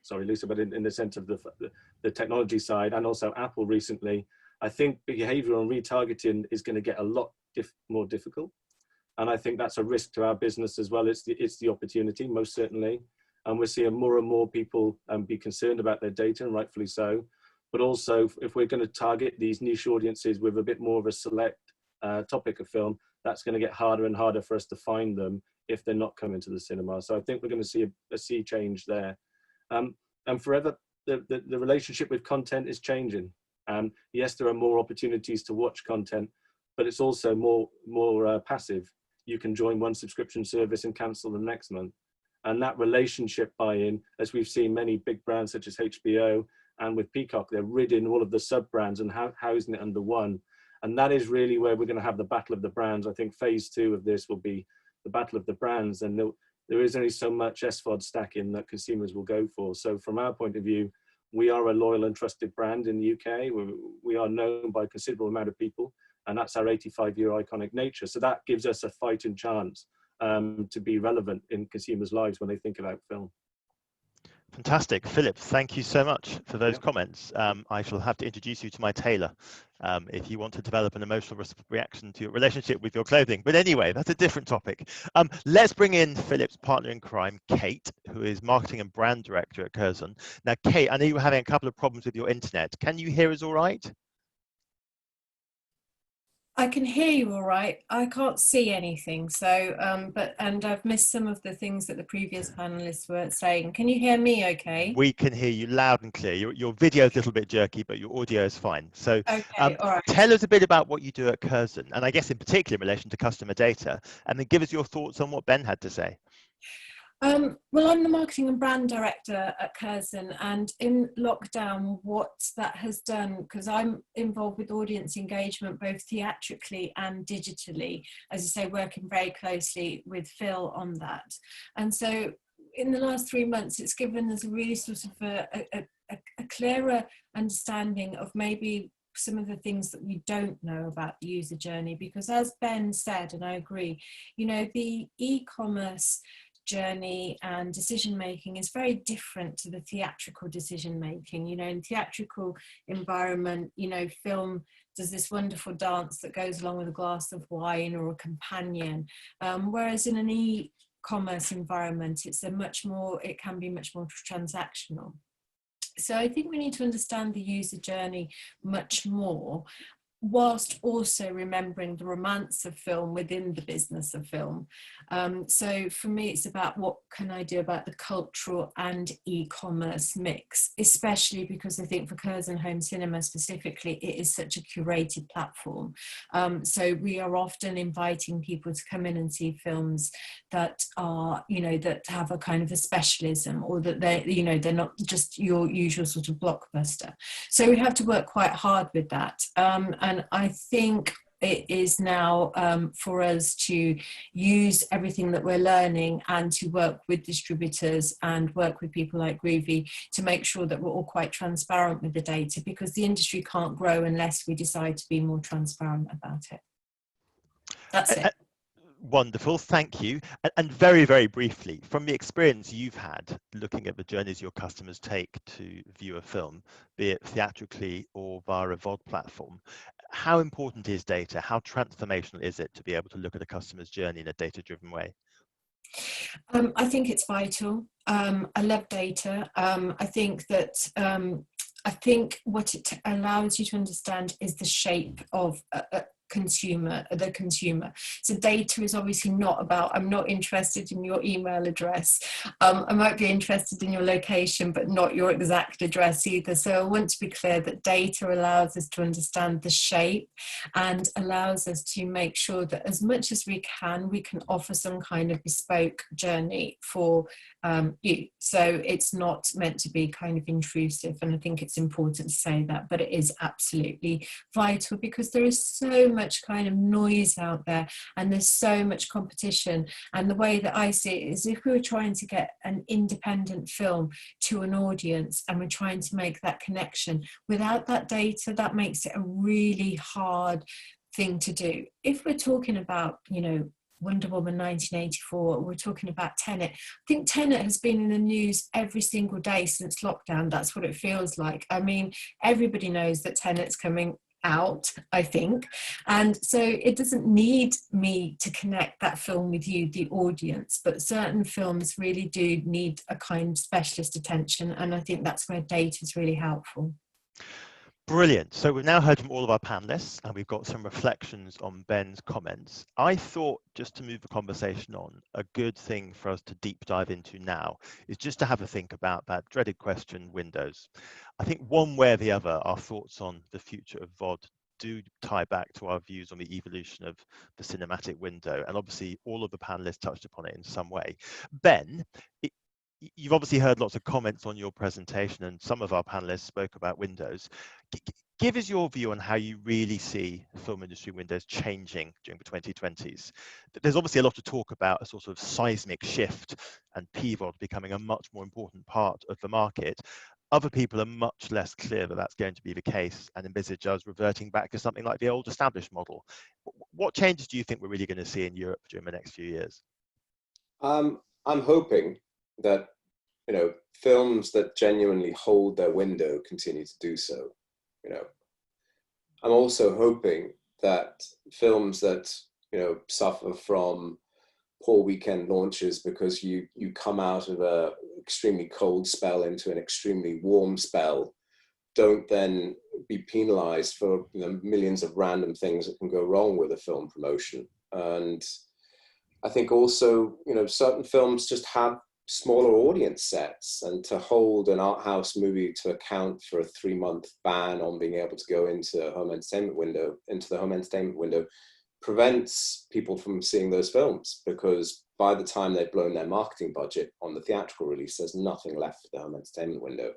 sorry, Lisa, but in the sense of the technology side, and also Apple recently, I think behavioural and retargeting is going to get a lot more difficult. And I think that's a risk to our business as well. It's the opportunity, most certainly. And we're seeing more and more people be concerned about their data, and rightfully so. But also, if we're going to target these niche audiences with a bit more of a select topic of film, that's going to get harder and harder for us to find them if they're not coming to the cinema. So I think we're going to see a sea change there. And forever, the relationship with content is changing. Yes, there are more opportunities to watch content, but it's also more passive. You can join one subscription service and cancel the next month. And that relationship buy-in, as we've seen many big brands such as HBO and with Peacock, they're ridding all of the sub-brands and housing it under one. And that is really where we're going to have the battle of the brands. I think phase 2 of this will be the battle of the brands. And there is only so much SVOD stacking that consumers will go for. So from our point of view, we are a loyal and trusted brand in the UK. We are known by a considerable amount of people, and that's our 85-year iconic nature. So that gives us a fighting chance to be relevant in consumers' lives when they think about film. Fantastic. Philip, thank you so much for those comments. I shall have to introduce you to my tailor if you want to develop an emotional reaction to your relationship with your clothing. But anyway, that's a different topic. Let's bring in Philip's partner in crime, Kate, who is Marketing and Brand Director at Curzon. Now, Kate, I know you were having a couple of problems with your internet. Can you hear us all right? I can hear you all right. I can't see anything. So, and I've missed some of the things that the previous panelists were saying. Can you hear me okay? We can hear you loud and clear. Your video is a little bit jerky, but your audio is fine. So Okay, all right. Tell us a bit about what you do at Curzon, and I guess in particular in relation to customer data, and then give us your thoughts on what Ben had to say. Well, I'm the Marketing and Brand Director at Curzon, and in lockdown, what that has done, because I'm involved with audience engagement both theatrically and digitally, as you say, working very closely with Phil on that. And so in the last 3 months, it's given us a really sort of a clearer understanding of maybe some of the things that we don't know about the user journey, because as Ben said, and I agree, you know, the e-commerce journey and decision making is very different to the theatrical decision making. You know, in theatrical environment, you know, film does this wonderful dance that goes along with a glass of wine or a companion, whereas in an e-commerce environment, it can be much more transactional. So I think we need to understand the user journey much more, whilst also remembering the romance of film within the business of film. So for me, it's about what can I do about the cultural and e-commerce mix, especially because I think for Curzon Home Cinema specifically, it is such a curated platform. So we are often inviting people to come in and see films that are, you know, that have a kind of a specialism, or that they're not just your usual sort of blockbuster. So we have to work quite hard with that. And I think it is now for us to use everything that we're learning and to work with distributors and work with people like Gruvi to make sure that we're all quite transparent with the data, because the industry can't grow unless we decide to be more transparent about it. That's it. Wonderful, thank you. And very, very briefly, from the experience you've had looking at the journeys your customers take to view a film, be it theatrically or via a VOD platform, how important is data? How transformational is it to be able to look at a customer's journey in a data-driven way? I think it's vital. I love data. I think that I think what it allows you to understand is the shape of the consumer. So data is obviously not about, I'm not interested in your email address. I might be interested in your location, but not your exact address either. So I want to be clear that data allows us to understand the shape and allows us to make sure that as much as we can offer some kind of bespoke journey for you. So it's not meant to be kind of intrusive, and I think it's important to say that, but it is absolutely vital, because there is so much kind of noise out there and there's so much competition. And the way that I see it is, if we were trying to get an independent film to an audience and we're trying to make that connection without that data, that makes it a really hard thing to do. If we're talking about, you know, Wonder Woman 1984, we're talking about Tenet. I think Tenet has been in the news every single day since lockdown. That's what it feels like. I mean, everybody knows that Tenet's coming out, I think. And so it doesn't need me to connect that film with you, the audience, but certain films really do need a kind of specialist attention. And I think that's where data is really helpful. Brilliant. So we've now heard from all of our panelists and we've got some reflections on Ben's comments. I thought, just to move the conversation on, a good thing for us to deep dive into now is just to have a think about that dreaded question, windows. I think one way or the other, our thoughts on the future of VOD do tie back to our views on the evolution of the cinematic window. And obviously all of the panelists touched upon it in some way. Ben, you've obviously heard lots of comments on your presentation and some of our panelists spoke about windows. Give us your view on how you really see film industry windows changing during the 2020s. There's obviously a lot of talk about a sort of seismic shift and PVOD becoming a much more important part of the market. Other people are much less clear that that's going to be the case and envisage us reverting back to something like the old established model. What changes do you think we're really going to see in Europe during the next few years? I'm hoping that, you know, films that genuinely hold their window continue to do so. You know, I'm also hoping that films that, you know, suffer from poor weekend launches because you come out of a extremely cold spell into an extremely warm spell don't then be penalized for, you know, millions of random things that can go wrong with a film promotion. And I think also, you know, certain films just have smaller audience sets, and to hold an art house movie to account for a 3-month ban on being able to go into the home entertainment window prevents people from seeing those films, because by the time they've blown their marketing budget on the theatrical release, there's nothing left for the home entertainment window.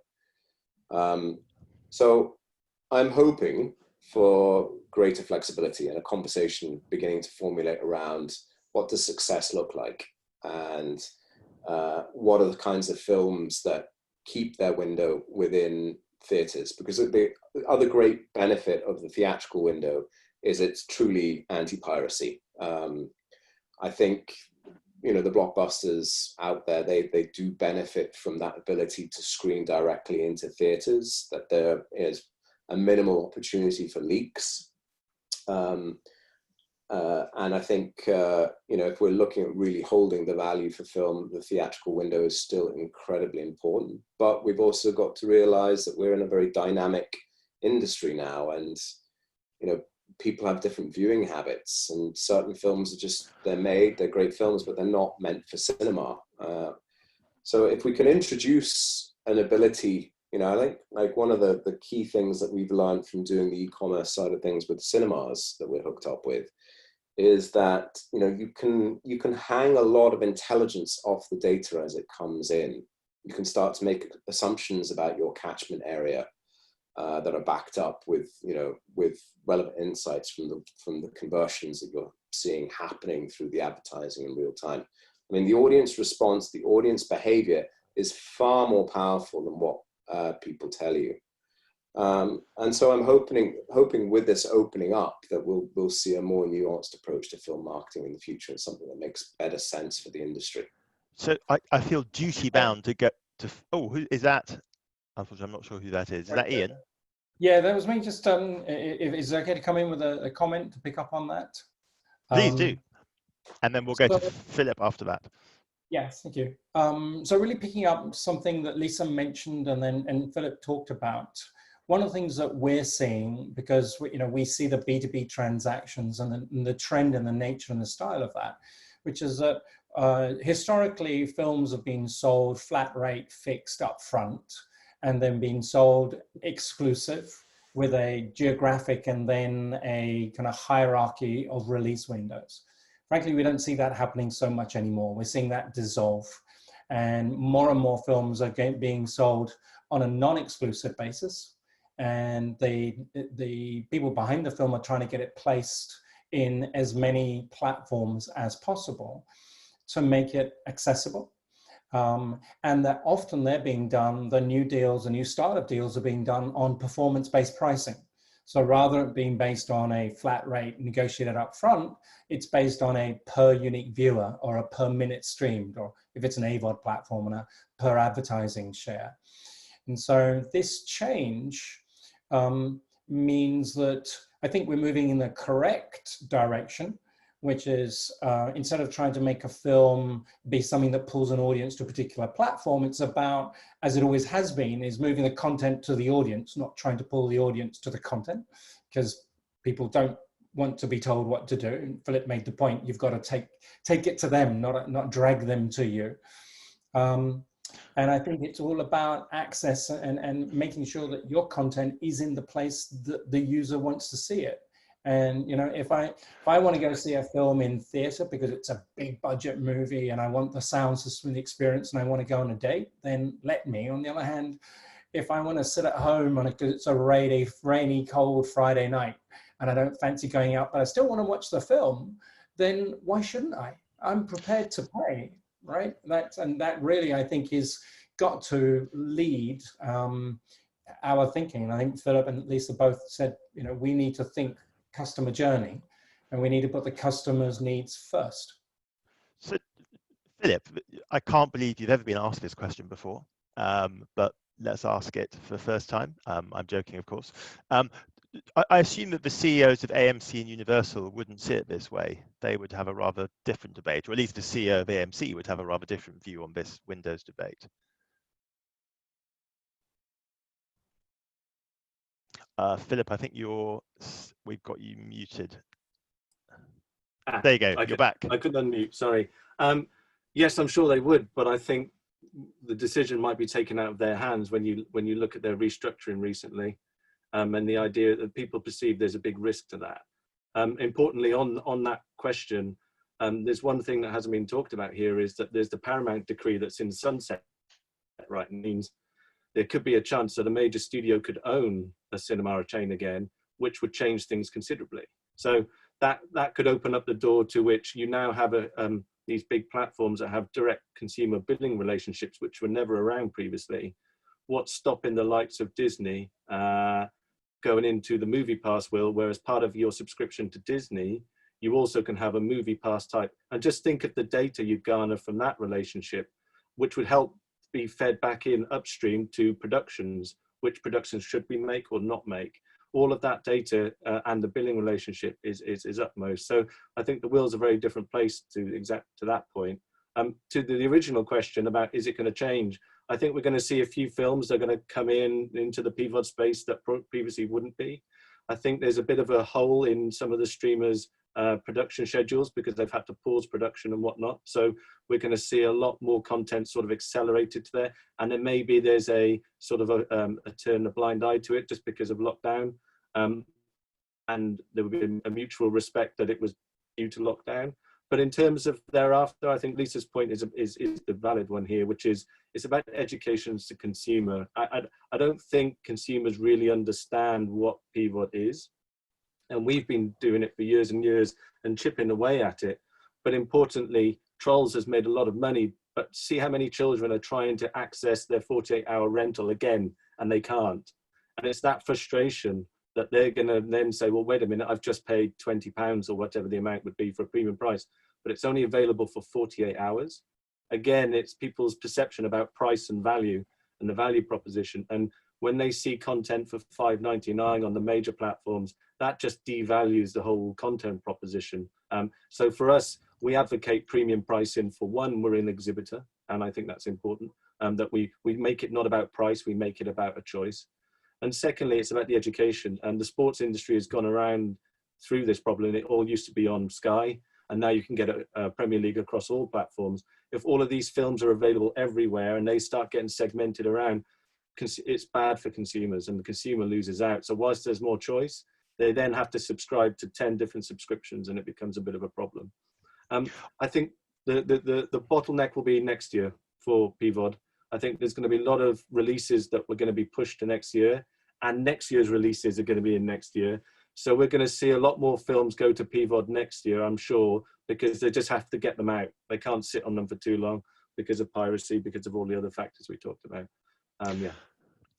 So I'm hoping for greater flexibility and a conversation beginning to formulate around what does success look like, and what are the kinds of films that keep their window within theatres. Because the other great benefit of the theatrical window is it's truly anti-piracy. I think, you know, the blockbusters out there, they do benefit from that ability to screen directly into theatres, that there is a minimal opportunity for leaks. And I think, you know, if we're looking at really holding the value for film, the theatrical window is still incredibly important. But we've also got to realize that we're in a very dynamic industry now, and, you know, people have different viewing habits, and certain films are just, they're great films, but they're not meant for cinema. So if we can introduce an ability, you know, I think like one of the key things that we've learned from doing the e-commerce side of things with cinemas that we're hooked up with is that, you know, you can hang a lot of intelligence off the data as it comes in. You can start to make assumptions about your catchment area that are backed up with, you know, with relevant insights from the conversions that you're seeing happening through the advertising in real time. I mean, the audience response, the audience behavior is far more powerful than what people tell you. And so I'm hoping with this opening up that we'll see a more nuanced approach to film marketing in the future, and something that makes better sense for the industry. So I feel duty bound to get to, who is that? Unfortunately, I'm not sure who that is. Is that Ian? Yeah, that was me. Just if it's okay to come in with a comment to pick up on that. Please do. And then we'll go to Philip after that. Yes, thank you. So really picking up something that Lisa mentioned and Philip talked about. One of the things that we're seeing, because we see the B2B transactions and the trend and the nature and the style of that, which is that historically films have been sold flat rate, fixed up front, and then being sold exclusive with a geographic and then a kind of hierarchy of release windows. Frankly, we don't see that happening so much anymore. We're seeing that dissolve, and more films are being sold on a non-exclusive basis. And the people behind the film are trying to get it placed in as many platforms as possible to make it accessible. And that often they're being done, the new deals, the new startup deals are being done on performance-based pricing. So rather than being based on a flat rate negotiated up front, it's based on a per unique viewer or a per minute streamed, or if it's an AVOD platform, on a per advertising share. And so this change means that I think we're moving in the correct direction, which is instead of trying to make a film be something that pulls an audience to a particular platform, it's about, as it always has been, is moving the content to the audience, not trying to pull the audience to the content, because people don't want to be told what to do. And Philip made the point, you've got to take it to them, not drag them to you. And I think it's all about access and making sure that your content is in the place that the user wants to see it. And, you know, if I want to go see a film in theater because it's a big budget movie and I want the sound system, the experience, and I want to go on a date, then let me. On the other hand, if I want to sit at home because it's a rainy, cold Friday night and I don't fancy going out, but I still want to watch the film, then why shouldn't I? I'm prepared to pay, right? That really, I think, is got to lead our thinking. And I think Philip and Lisa both said, you know, we need to think customer journey, and we need to put the customer's needs first. So, Philip, I can't believe you've ever been asked this question before, but let's ask it for the first time. I'm joking, of course. I assume that the CEOs of AMC and Universal wouldn't see it this way. They would have a rather different debate, or at least the CEO of AMC would have a rather different view on this Windows debate. Philip, I think we've got you muted. There you go, you're back. I couldn't unmute, sorry. Yes, I'm sure they would, but I think the decision might be taken out of their hands when you look at their restructuring recently, and the idea that people perceive there's a big risk to that. Importantly, on that question, there's one thing that hasn't been talked about here, is that there's the Paramount decree that's in sunset, right? It means there could be a chance that a major studio could own a cinema chain again, which would change things considerably. So that could open up the door to which you now have these big platforms that have direct consumer billing relationships, which were never around previously. What's stopping the likes of Disney going into the movie pass will, whereas part of your subscription to Disney, you also can have a movie pass type. And just think of the data you'd garner from that relationship, which would help be fed back in upstream to productions, which productions should we make or not make. All of that data and the billing relationship is utmost. So I think the will's a very different place to that point. To the original question about, is it going to change? I think we're going to see a few films that are going to come into the PVOD space that previously wouldn't be. I think there's a bit of a hole in some of the streamers' production schedules because they've had to pause production and whatnot. So we're going to see a lot more content sort of accelerated to there. And then maybe there's a sort of a turn a blind eye to it just because of lockdown. And there would be a mutual respect that it was due to lockdown. But in terms of thereafter, I think Lisa's point is the valid one here, which is it's about education to consumer. I don't think consumers really understand what PVOD is. And we've been doing it for years and years and chipping away at it. But importantly, Trolls has made a lot of money, but see how many children are trying to access their 48-hour rental again, and they can't. And it's that frustration that they're going to then say, well, wait a minute, I've just paid £20 or whatever the amount would be for a premium price, but it's only available for 48 hours. Again, it's people's perception about price and value and the value proposition. And when they see content for $5.99 on the major platforms, that just devalues the whole content proposition. So for us, we advocate premium pricing. For one, we're an exhibitor, and I think that's important, that we make it not about price, we make it about a choice. And secondly, it's about the education. And the sports industry has gone around through this problem. It all used to be on Sky, and now you can get a Premier League across all platforms. If all of these films are available everywhere and they start getting segmented around, it's bad for consumers, and the consumer loses out. So whilst there's more choice, they then have to subscribe to 10 different subscriptions, and it becomes a bit of a problem. I think the bottleneck will be next year for PVOD. I think there's going to be a lot of releases that were going to be pushed to next year, and next year's releases are going to be in next year. So we're going to see a lot more films go to PVOD next year, I'm sure, because they just have to get them out. They can't sit on them for too long because of piracy, because of all the other factors we talked about. Yeah.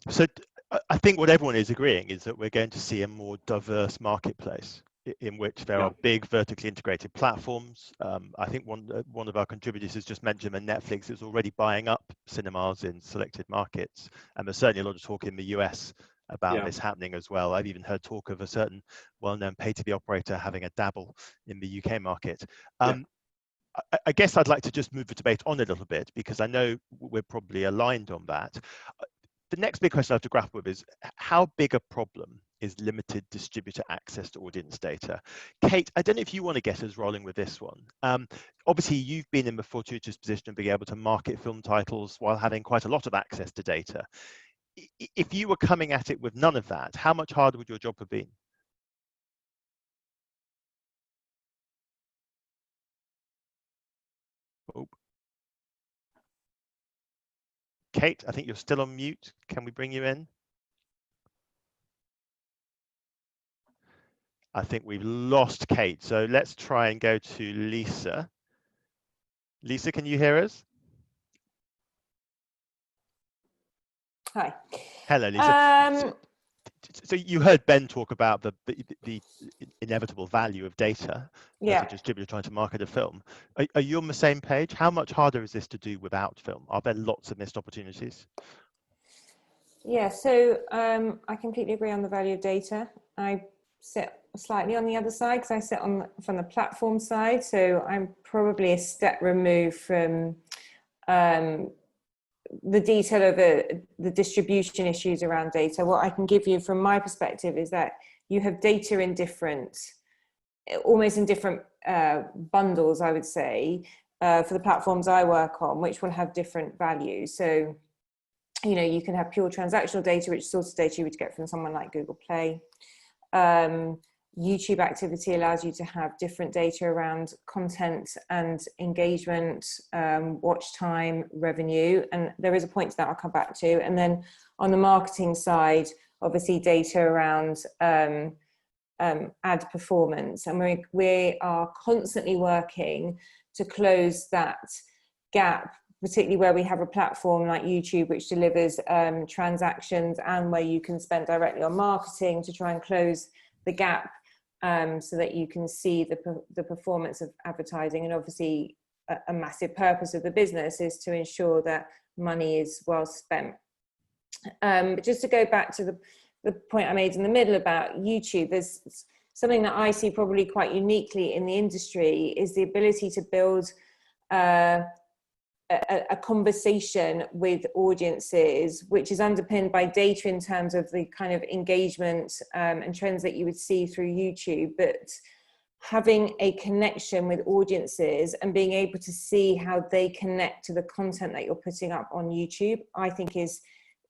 So I think what everyone is agreeing is that we're going to see a more diverse marketplace in which there are big vertically integrated platforms. I think one of our contributors has just mentioned that Netflix is already buying up cinemas in selected markets, and there's certainly a lot of talk in the US about this happening as well. I've even heard talk of a certain well-known pay-TV operator having a dabble in the UK market. I guess I'd like to just move the debate on a little bit, because I know we're probably aligned on that. The next big question I have to grapple with is how big a problem is limited distributor access to audience data? Kate, I don't know if you want to get us rolling with this one. Obviously, you've been in the fortuitous position of being able to market film titles while having quite a lot of access to data. If you were coming at it with none of that, how much harder would your job have been? Oh. Kate, I think you're still on mute. Can we bring you in? I think we've lost Kate, so let's try and go to Lisa. Lisa, can you hear us? Hi. Hello, Lisa. So you heard Ben talk about the inevitable value of data as a distributor trying to market a film. Are you on the same page? How much harder is this to do without film? Are there lots of missed opportunities? Yeah, so I completely agree on the value of data. I sit slightly on the other side because I sit from the platform side, so I'm probably a step removed from the detail of the distribution issues around data. What I can give you from my perspective is that you have data in almost in different bundles, I would say, for the platforms I work on, which will have different values. So, you know, you can have pure transactional data, which source data you would get from someone like Google Play. YouTube activity allows you to have different data around content and engagement, watch time, revenue, and there is a point to that I'll come back to. And then on the marketing side, obviously data around ad performance, and we are constantly working to close that gap, particularly where we have a platform like YouTube which delivers transactions and where you can spend directly on marketing to try and close the gap, so that you can see the performance of advertising. And obviously a massive purpose of the business is to ensure that money is well spent. But just to go back to the point I made in the middle about YouTube, there's something that I see probably quite uniquely in the industry is the ability to build a conversation with audiences, which is underpinned by data in terms of the kind of engagement and trends that you would see through YouTube, but having a connection with audiences and being able to see how they connect to the content that you're putting up on YouTube, I think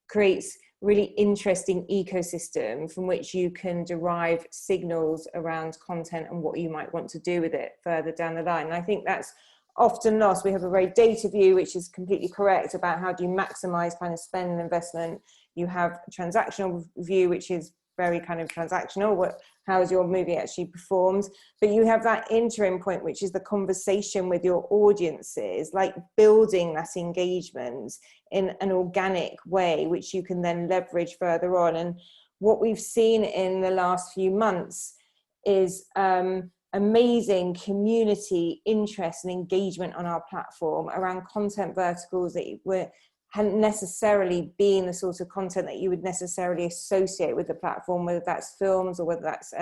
creates really interesting ecosystem from which you can derive signals around content and what you might want to do with it further down the line. And I think that's often lost. We have a very data view, which is completely correct, about how do you maximize kind of spend and investment. You have a transactional view, which is very kind of transactional. How is your movie actually performed? But you have that interim point, which is the conversation with your audiences, like building that engagement in an organic way, which you can then leverage further on. And what we've seen in the last few months is amazing community interest and engagement on our platform around content verticals that hadn't necessarily been the sort of content that you would necessarily associate with the platform, whether that's films or whether that's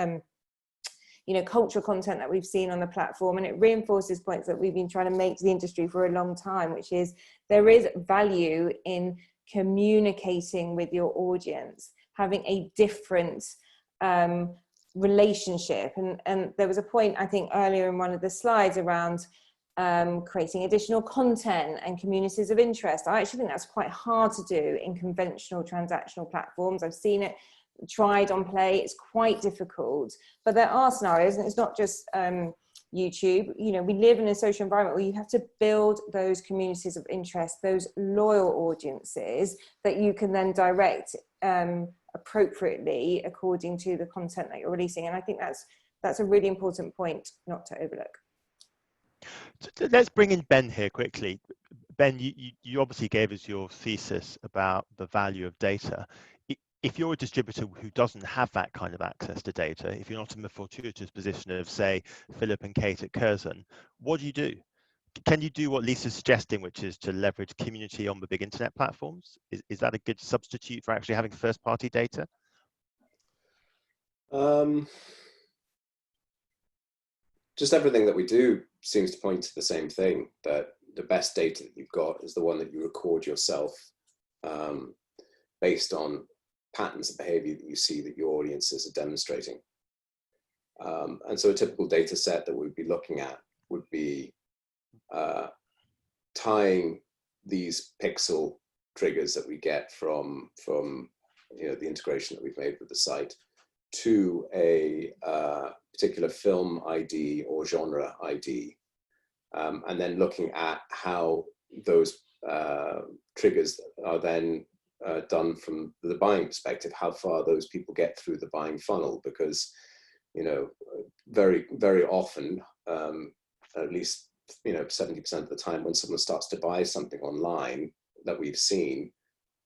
cultural content that we've seen on the platform. And it reinforces points that we've been trying to make to the industry for a long time, which is there is value in communicating with your audience, having a different relationship. And there was a point, I think, earlier in one of the slides around creating additional content and communities of interest. I actually think that's quite hard to do in conventional transactional platforms. I've seen it tried on Play. It's quite difficult, but there are scenarios, and it's not just YouTube. You know, we live in a social environment where you have to build those communities of interest, those loyal audiences that you can then direct appropriately according to the content that you're releasing. And I think that's a really important point not to overlook. Let's bring in Ben here quickly. Ben, you obviously gave us your thesis about the value of data. if you're a distributor who doesn't have that kind of access to data, if you're not in the fortuitous position of, say, Philip and Kate at Curzon, what do you do? Can you do what Lisa's suggesting, which is to leverage community on the big internet platforms? Is that a good substitute for actually having first-party data? Just everything that we do seems to point to the same thing, that the best data that you've got is the one that you record yourself, based on patterns of behavior that you see that your audiences are demonstrating. And so a typical data set that we'd be looking at would be tying these pixel triggers that we get from the integration that we've made with the site to a particular film ID or genre ID, and then looking at how those triggers are then done from the buying perspective, how far those people get through the buying funnel, because very, very often, at least 70% of the time, when someone starts to buy something online that we've seen,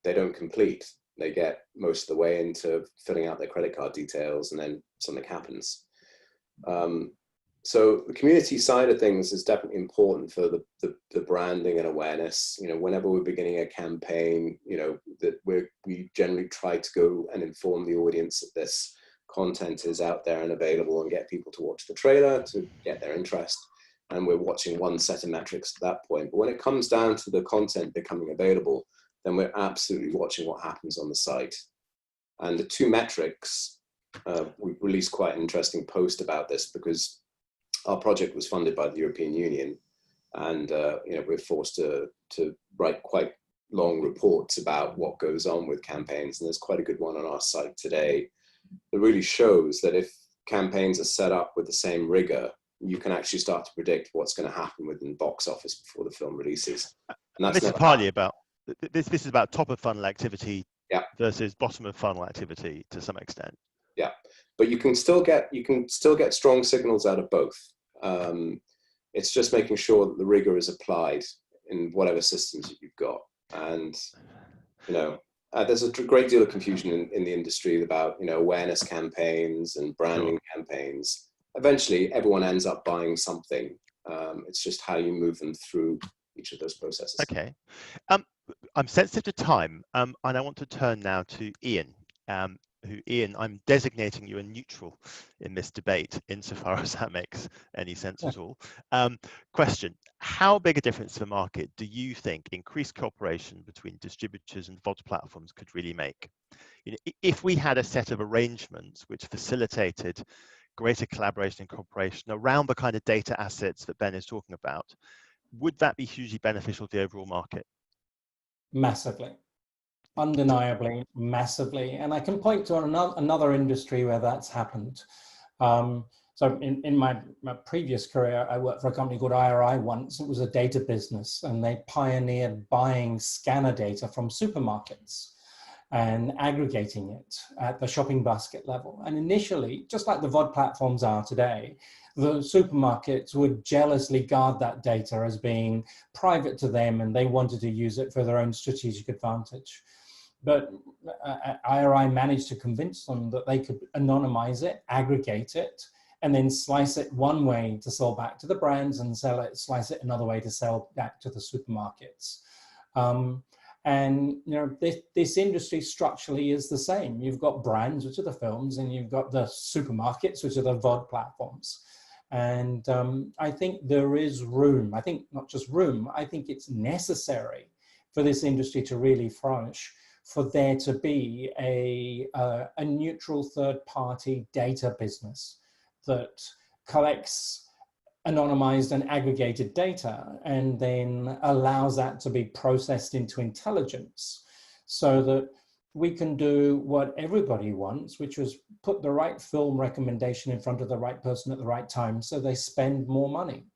they don't complete. They get most of the way into filling out their credit card details, and then something happens. So the community side of things is definitely important for the branding and awareness. Whenever we're beginning a campaign, that we generally try to go and inform the audience that this content is out there and available, and get people to watch the trailer to get their interest. And we're watching one set of metrics at that point. But when it comes down to the content becoming available, then we're absolutely watching what happens on the site. And the two metrics, we released quite an interesting post about this, because our project was funded by the European Union, and we're forced to write quite long reports about what goes on with campaigns. And there's quite a good one on our site today that really shows that if campaigns are set up with the same rigor, you can actually start to predict what's going to happen within the box office before the film releases. And that's this is partly about this is about top of funnel activity, yeah, versus bottom of funnel activity to some extent. Yeah, but you can still get strong signals out of both. It's just making sure that the rigor is applied in whatever systems that you've got. And there's a great deal of confusion in the industry about awareness campaigns and branding campaigns. Eventually, everyone ends up buying something. It's just how you move them through each of those processes. Okay. I'm sensitive to time, and I want to turn now to Ian. Ian, I'm designating you a neutral in this debate, insofar as that makes any sense at all. Question: how big a difference to the market do you think increased cooperation between distributors and VOD platforms could really make? If we had a set of arrangements which facilitated greater collaboration and cooperation around the kind of data assets that Ben is talking about, would that be hugely beneficial to the overall market? Massively, undeniably, massively. And I can point to another industry where that's happened. So in my previous career, I worked for a company called IRI once. It was a data business, and they pioneered buying scanner data from supermarkets and aggregating it at the shopping basket level. And initially, just like the VOD platforms are today, the supermarkets would jealously guard that data as being private to them, and they wanted to use it for their own strategic advantage. But IRI managed to convince them that they could anonymize it, aggregate it, and then slice it one way to sell back to the brands, and slice it another way to sell back to the supermarkets. And this industry structurally is the same. You've got brands, which are the films, and you've got the supermarkets, which are the VOD platforms. And I think there is room. I think not just room, I think it's necessary for this industry to really flourish, for there to be a neutral third-party data business that collects anonymized and aggregated data and then allows that to be processed into intelligence, so that we can do what everybody wants, which was put the right film recommendation in front of the right person at the right time, so they spend more money.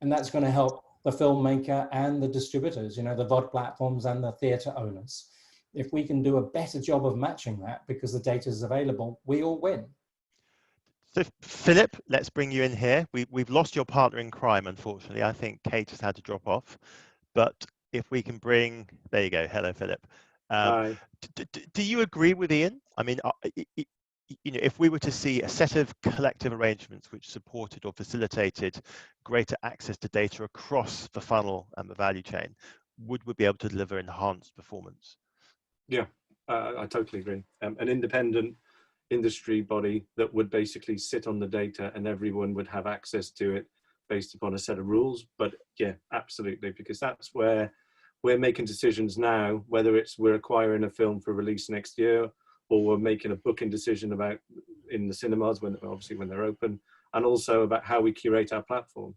And that's going to help the filmmaker and the distributors, the VOD platforms and the theater owners. If we can do a better job of matching that because the data is available, we all win. So Philip, let's bring you in here. We've lost your partner in crime, unfortunately. I think Kate has had to drop off. But if we can bring, there you go. Hello, Philip. Aye. Do you agree with Ian? I mean, if we were to see a set of collective arrangements which supported or facilitated greater access to data across the funnel and the value chain, would we be able to deliver enhanced performance? Yeah, I totally agree. An independent industry body that would basically sit on the data and everyone would have access to it based upon a set of rules. But yeah, absolutely, because that's where we're making decisions now, whether it's we're acquiring a film for release next year, or we're making a booking decision about in the cinemas when obviously when they're open, and also about how we curate our platform.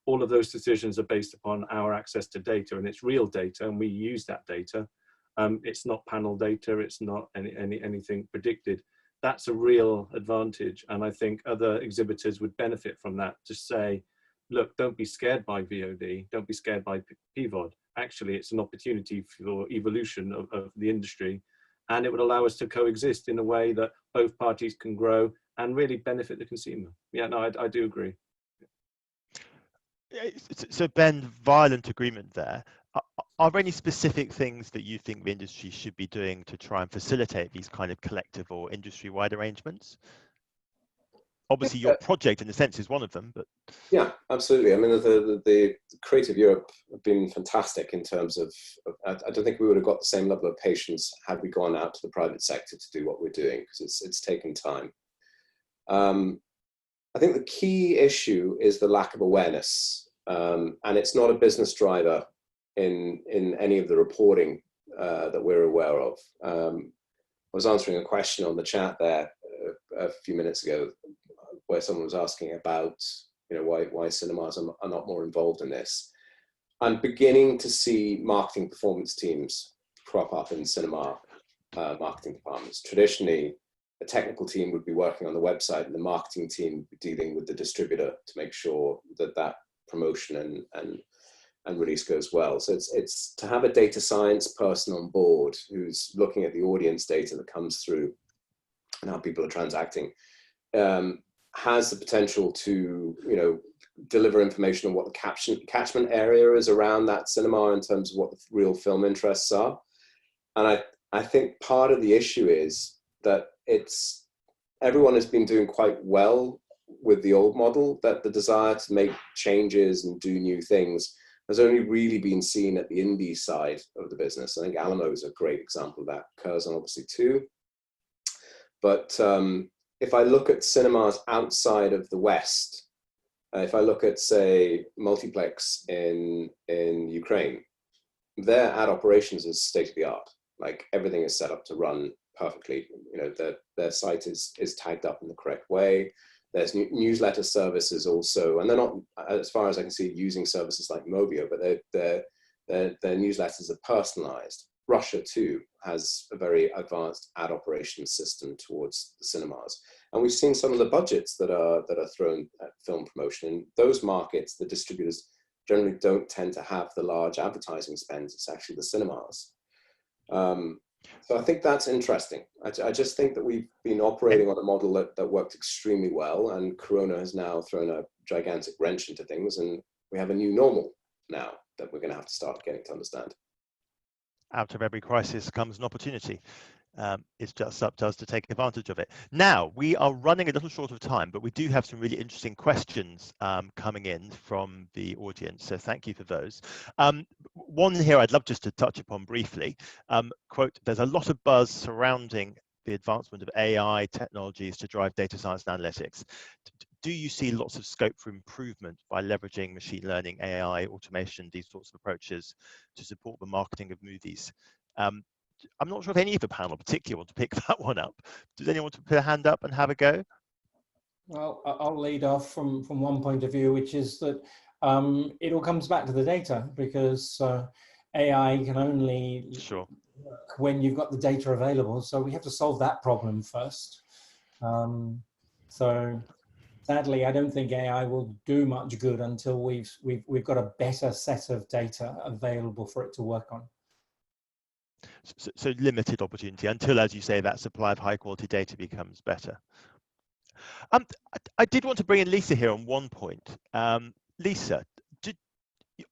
All of those decisions are based upon our access to data, and it's real data, and we use that data. It's not panel data, it's not anything predicted. That's a real advantage, and I think other exhibitors would benefit from that, to say, look, don't be scared by VOD, don't be scared by PVOD. Actually, it's an opportunity for evolution of the industry, and it would allow us to coexist in a way that both parties can grow and really benefit the consumer. Yeah, no, I do agree. So Ben, violent agreement there. Are there any specific things that you think the industry should be doing to try and facilitate these kind of collective or industry-wide arrangements? Obviously, your project, in a sense, is one of them. But yeah, absolutely. I mean, the Creative Europe have been fantastic in terms of. I don't think we would have got the same level of patience had we gone out to the private sector to do what we're doing, because it's taken time. I think the key issue is the lack of awareness, and it's not a business driver in any of the reporting that we're aware of. I was answering a question on the chat there a few minutes ago, where someone was asking about, why cinemas are not more involved in this. I'm beginning to see marketing performance teams crop up in cinema marketing departments. Traditionally, a technical team would be working on the website, and the marketing team would be dealing with the distributor to make sure that promotion and release goes well. So it's to have a data science person on board who's looking at the audience data that comes through and how people are transacting, has the potential to deliver information on what the catchment area is around that cinema in terms of what the real film interests are. And I think part of the issue is that everyone has been doing quite well with the old model, that the desire to make changes and do new things has only really been seen at the indie side of the business. I think Alamo is a great example of that, Curzon obviously too. But if I look at cinemas outside of the West, if I look at, say, Multiplex in Ukraine, their ad operations is state of the art. Like, everything is set up to run perfectly. Their site is tagged up in the correct way. There's newsletter services also, and they're not, as far as I can see, using services like Mobio, but their newsletters are personalized. Russia too has a very advanced ad operations system towards the cinemas, and we've seen some of the budgets that are thrown at film promotion. In those markets, the distributors generally don't tend to have the large advertising spends. It's actually the cinemas. So I think that's interesting. I just think that we've been operating on a model that worked extremely well, and Corona has now thrown a gigantic wrench into things, and we have a new normal now that we're going to have to start getting to understand. Out of every crisis comes an opportunity. It's just up to us to take advantage of it. Now, we are running a little short of time, but we do have some really interesting questions coming in from the audience, so thank you for those. One here I'd love just to touch upon briefly. Quote, there's a lot of buzz surrounding the advancement of AI technologies to drive data science and analytics. Do you see lots of scope for improvement by leveraging machine learning, AI, automation, these sorts of approaches to support the marketing of movies? I'm not sure if any of the panel particularly want to pick that one up. Does anyone want to put a hand up and have a go? Well, I'll lead off from one point of view, which is that it all comes back to the data, because AI can only work when you've got the data available. So we have to solve that problem first. So sadly, I don't think AI will do much good until we've got a better set of data available for it to work on. So limited opportunity until, as you say, that supply of high quality data becomes better. I did want to bring in Lisa here on one point. Lisa,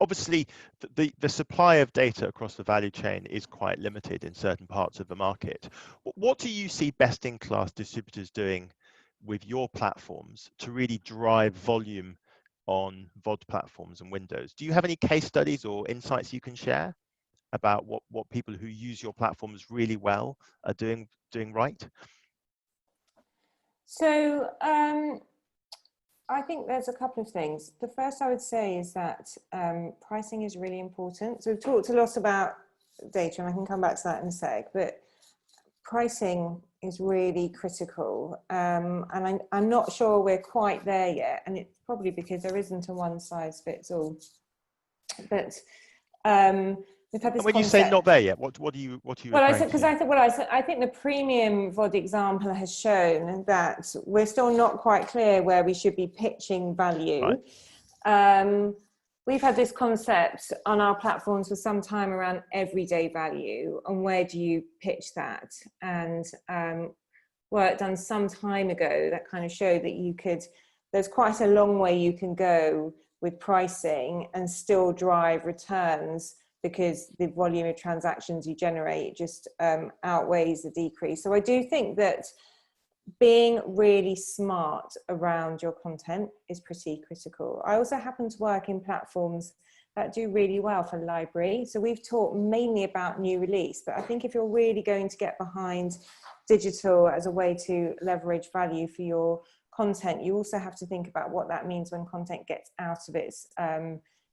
obviously the supply of data across the value chain is quite limited in certain parts of the market. What do you see best-in-class distributors doing with your platforms to really drive volume on VOD platforms and windows? Do you have any case studies or insights you can share about what people who use your platforms really well are doing right? So I think there's a couple of things. The first I would say is that pricing is really important. So we've talked a lot about data, and I can come back to that in a sec, but pricing is really critical. And I'm not sure we're quite there yet, and it's probably because there isn't a one size fits all. But we've had this. And when you say not there yet, what do you? Well, I think the premium VOD example has shown that we're still not quite clear where we should be pitching value. Right. We've had this concept on our platforms for some time around everyday value, and where do you pitch that? And work done some time ago that kind of showed that there's quite a long way you can go with pricing and still drive returns, because the volume of transactions you generate just outweighs the decrease. So I do think that being really smart around your content is pretty critical. I also happen to work in platforms that do really well for library. So we've talked mainly about new release, but I think if you're really going to get behind digital as a way to leverage value for your content, you also have to think about what that means when content gets out of its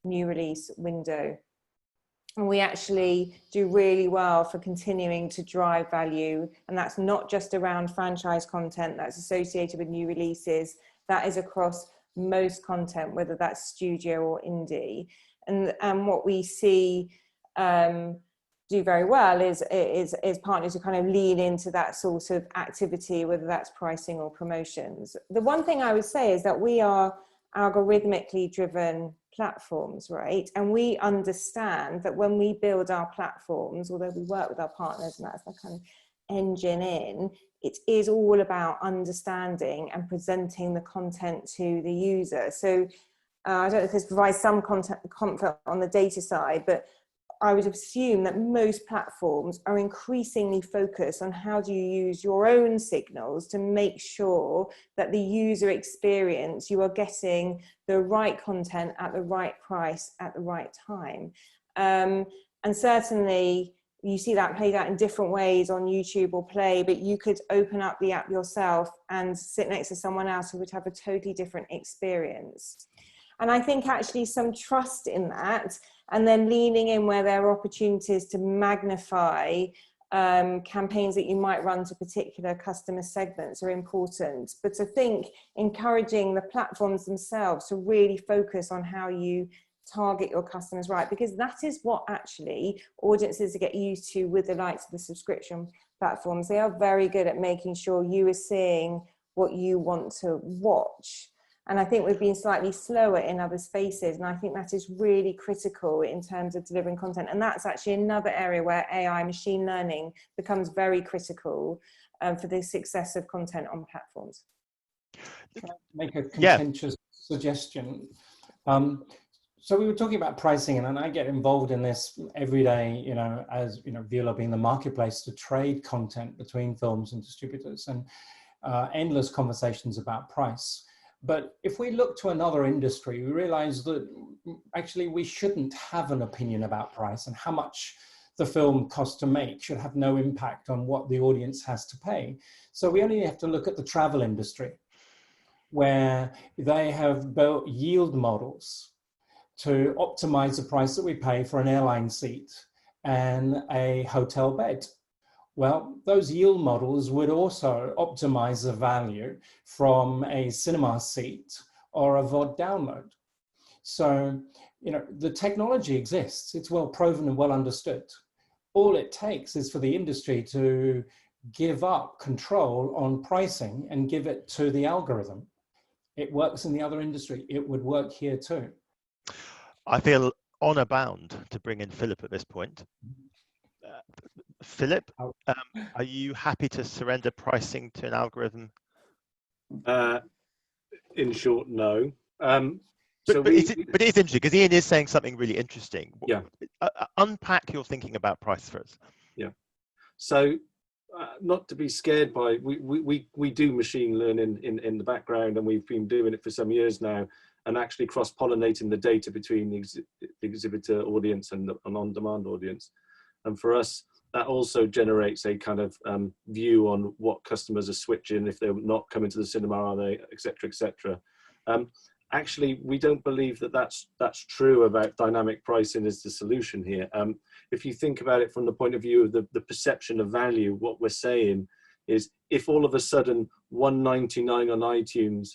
new release window. And we actually do really well for continuing to drive value. And that's not just around franchise content that's associated with new releases. That is across most content, whether that's studio or indie. And what we see do very well is partners who kind of lean into that sort of activity, whether that's pricing or promotions. The one thing I would say is that we are algorithmically driven platforms, right? And we understand that when we build our platforms, although we work with our partners and that's the kind of engine in, it is all about understanding and presenting the content to the user. So I don't know if this provides some comfort on the data side, but I would assume that most platforms are increasingly focused on how do you use your own signals to make sure that the user experience, you are getting the right content at the right price at the right time. And certainly you see that played out in different ways on YouTube or Play, but you could open up the app yourself and sit next to someone else who would have a totally different experience. And I think actually some trust in that, and then leaning in where there are opportunities to magnify campaigns that you might run to particular customer segments are important. But I think encouraging the platforms themselves to really focus on how you target your customers right, because that is what actually audiences get used to with the likes of the subscription platforms. They are very good at making sure you are seeing what you want to watch. And I think we've been slightly slower in other spaces. And I think that is really critical in terms of delivering content. And that's actually another area where AI, machine learning, becomes very critical for the success of content on platforms. Can I make a contentious suggestion? So we were talking about pricing, and I get involved in this every day, as VOD being the marketplace to trade content between films and distributors, and endless conversations about price. But if we look to another industry, we realize that actually we shouldn't have an opinion about price, and how much the film costs to make should have no impact on what the audience has to pay. So we only have to look at the travel industry, where they have built yield models to optimize the price that we pay for an airline seat and a hotel bed. Well, those yield models would also optimize the value from a cinema seat or a VOD download. So, the technology exists. It's well proven and well understood. All it takes is for the industry to give up control on pricing and give it to the algorithm. It works in the other industry. It would work here too. I feel honor bound to bring in Philip at this point. Philip, are you happy to surrender pricing to an algorithm? In short, no. But it's interesting because Ian is saying something really interesting. Yeah. Unpack your thinking about price for us. Yeah. So not to be scared by, we do machine learning in the background, and we've been doing it for some years now, and actually cross-pollinating the data between the exhibitor audience and an on-demand audience. And for us, that also generates a kind of view on what customers are switching, if they're not coming to the cinema, are they, et cetera, et cetera. Actually, we don't believe that that's true about dynamic pricing as the solution here. If you think about it from the point of view of the perception of value, what we're saying is, if all of a sudden $1.99 on iTunes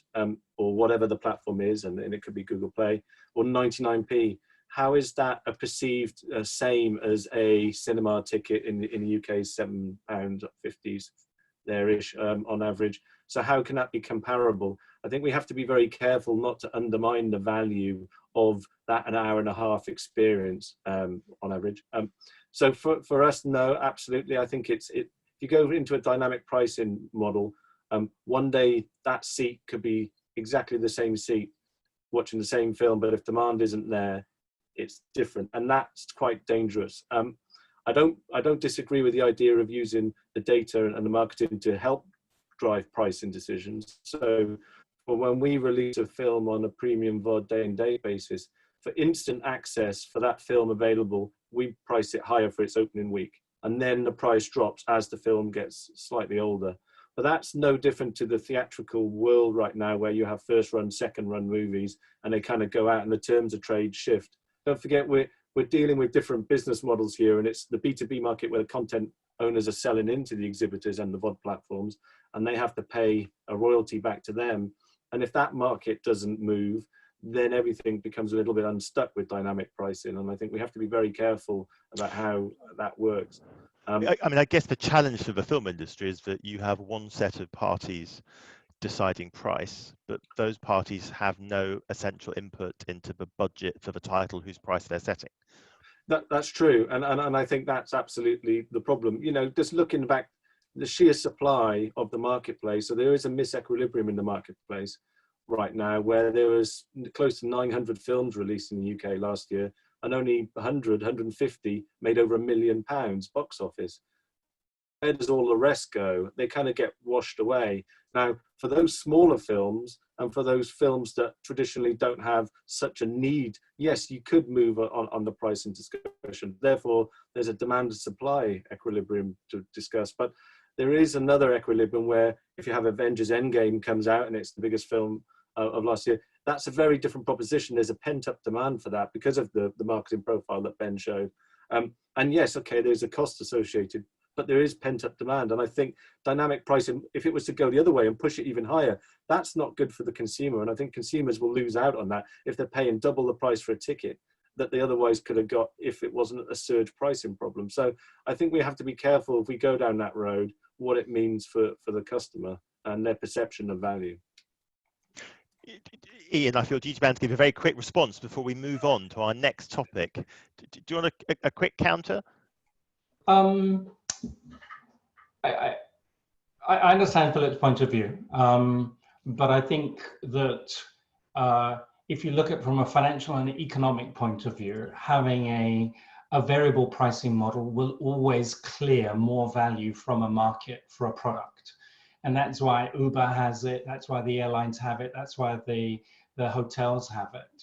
or whatever the platform is, and it could be Google Play, or 99p, how is that a perceived same as a cinema ticket in the UK, £7.50 there-ish on average? So how can that be comparable? I think we have to be very careful not to undermine the value of that an hour and a half experience on average. So for us, no, absolutely. I think if you go into a dynamic pricing model, one day that seat could be exactly the same seat watching the same film, but if demand isn't there, it's different, and that's quite dangerous. I don't disagree with the idea of using the data and the marketing to help drive pricing decisions. So when we release a film on a premium VOD day and date basis, for instant access for that film available, we price it higher for its opening week, and then the price drops as the film gets slightly older. But that's no different to the theatrical world right now, where you have first run, second run movies, and they kind of go out and the terms of trade shift. Don't forget, we're dealing with different business models here, and it's the B2B market where the content owners are selling into the exhibitors and the VOD platforms, and they have to pay a royalty back to them. And if that market doesn't move, then everything becomes a little bit unstuck with dynamic pricing. And I think we have to be very careful about how that works. I mean, I guess the challenge for the film industry is that you have one set of parties deciding price, but those parties have no essential input into the budget for the title whose price they're setting. That's true, and I think that's absolutely the problem. You know, just looking back, the sheer supply of the marketplace, so there is a misequilibrium in the marketplace right now, where there was close to 900 films released in the UK last year, and only 150 made over £1 million box office. Where does all the rest go? They kind of get washed away. Now, for those smaller films and for those films that traditionally don't have such a need, yes, you could move on the pricing discussion. Therefore, there's a demand and supply equilibrium to discuss. But there is another equilibrium where if you have Avengers Endgame comes out and it's the biggest film of last year, that's a very different proposition. There's a pent-up demand for that because of the marketing profile that Ben showed. And yes, okay, there's a cost associated, but there is pent-up demand. And I think dynamic pricing, if it was to go the other way and push it even higher, that's not good for the consumer. And I think consumers will lose out on that if they're paying double the price for a ticket that they otherwise could have got if it wasn't a surge pricing problem. So I think we have to be careful if we go down that road, what it means for the customer and their perception of value. Ian, I feel duty-bound to give a very quick response before we move on to our next topic. Do you want a quick counter? I understand Philip's point of view, but I think that if you look at it from a financial and economic point of view, having a variable pricing model will always clear more value from a market for a product. And that's why Uber has it, that's why the airlines have it, that's why the hotels have it.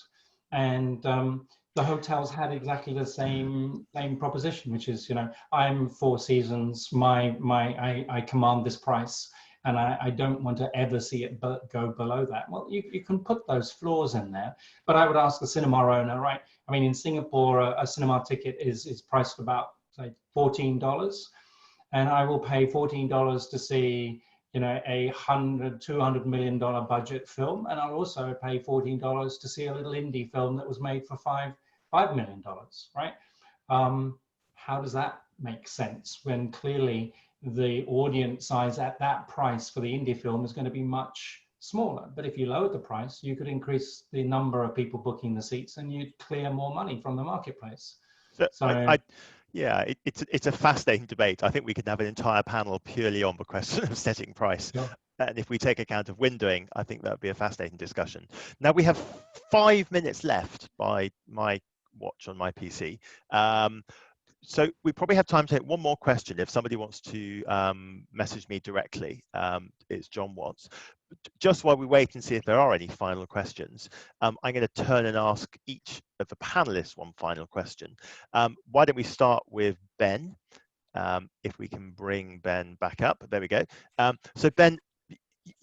And the hotels had exactly the same proposition, which is, you know, I'm Four Seasons, I command this price, and I don't want to ever see it go below that. Well, you can put those floors in there, but I would ask the cinema owner, right? I mean, in Singapore, a cinema ticket is priced about, say, $14, and I will pay $14 to see, you know, a $200 million budget film, and I'll also pay $14 to see a little indie film that was made for $5 million, right? How does that make sense when clearly the audience size at that price for the indie film is going to be much smaller? But if you lowered the price, you could increase the number of people booking the seats and you'd clear more money from the marketplace. Yeah, it's a fascinating debate. I think we could have an entire panel purely on the question of setting price. Sure. And if we take account of windowing, I think that would be a fascinating discussion. Now we have 5 minutes left by my watch on my PC. So we probably have time to take one more question if somebody wants to message me directly. It's John Watts. Just while we wait and see if there are any final questions, I'm going to turn and ask each of the panelists one final question. Why don't we start with Ben? If we can bring Ben back up. There we go. So Ben,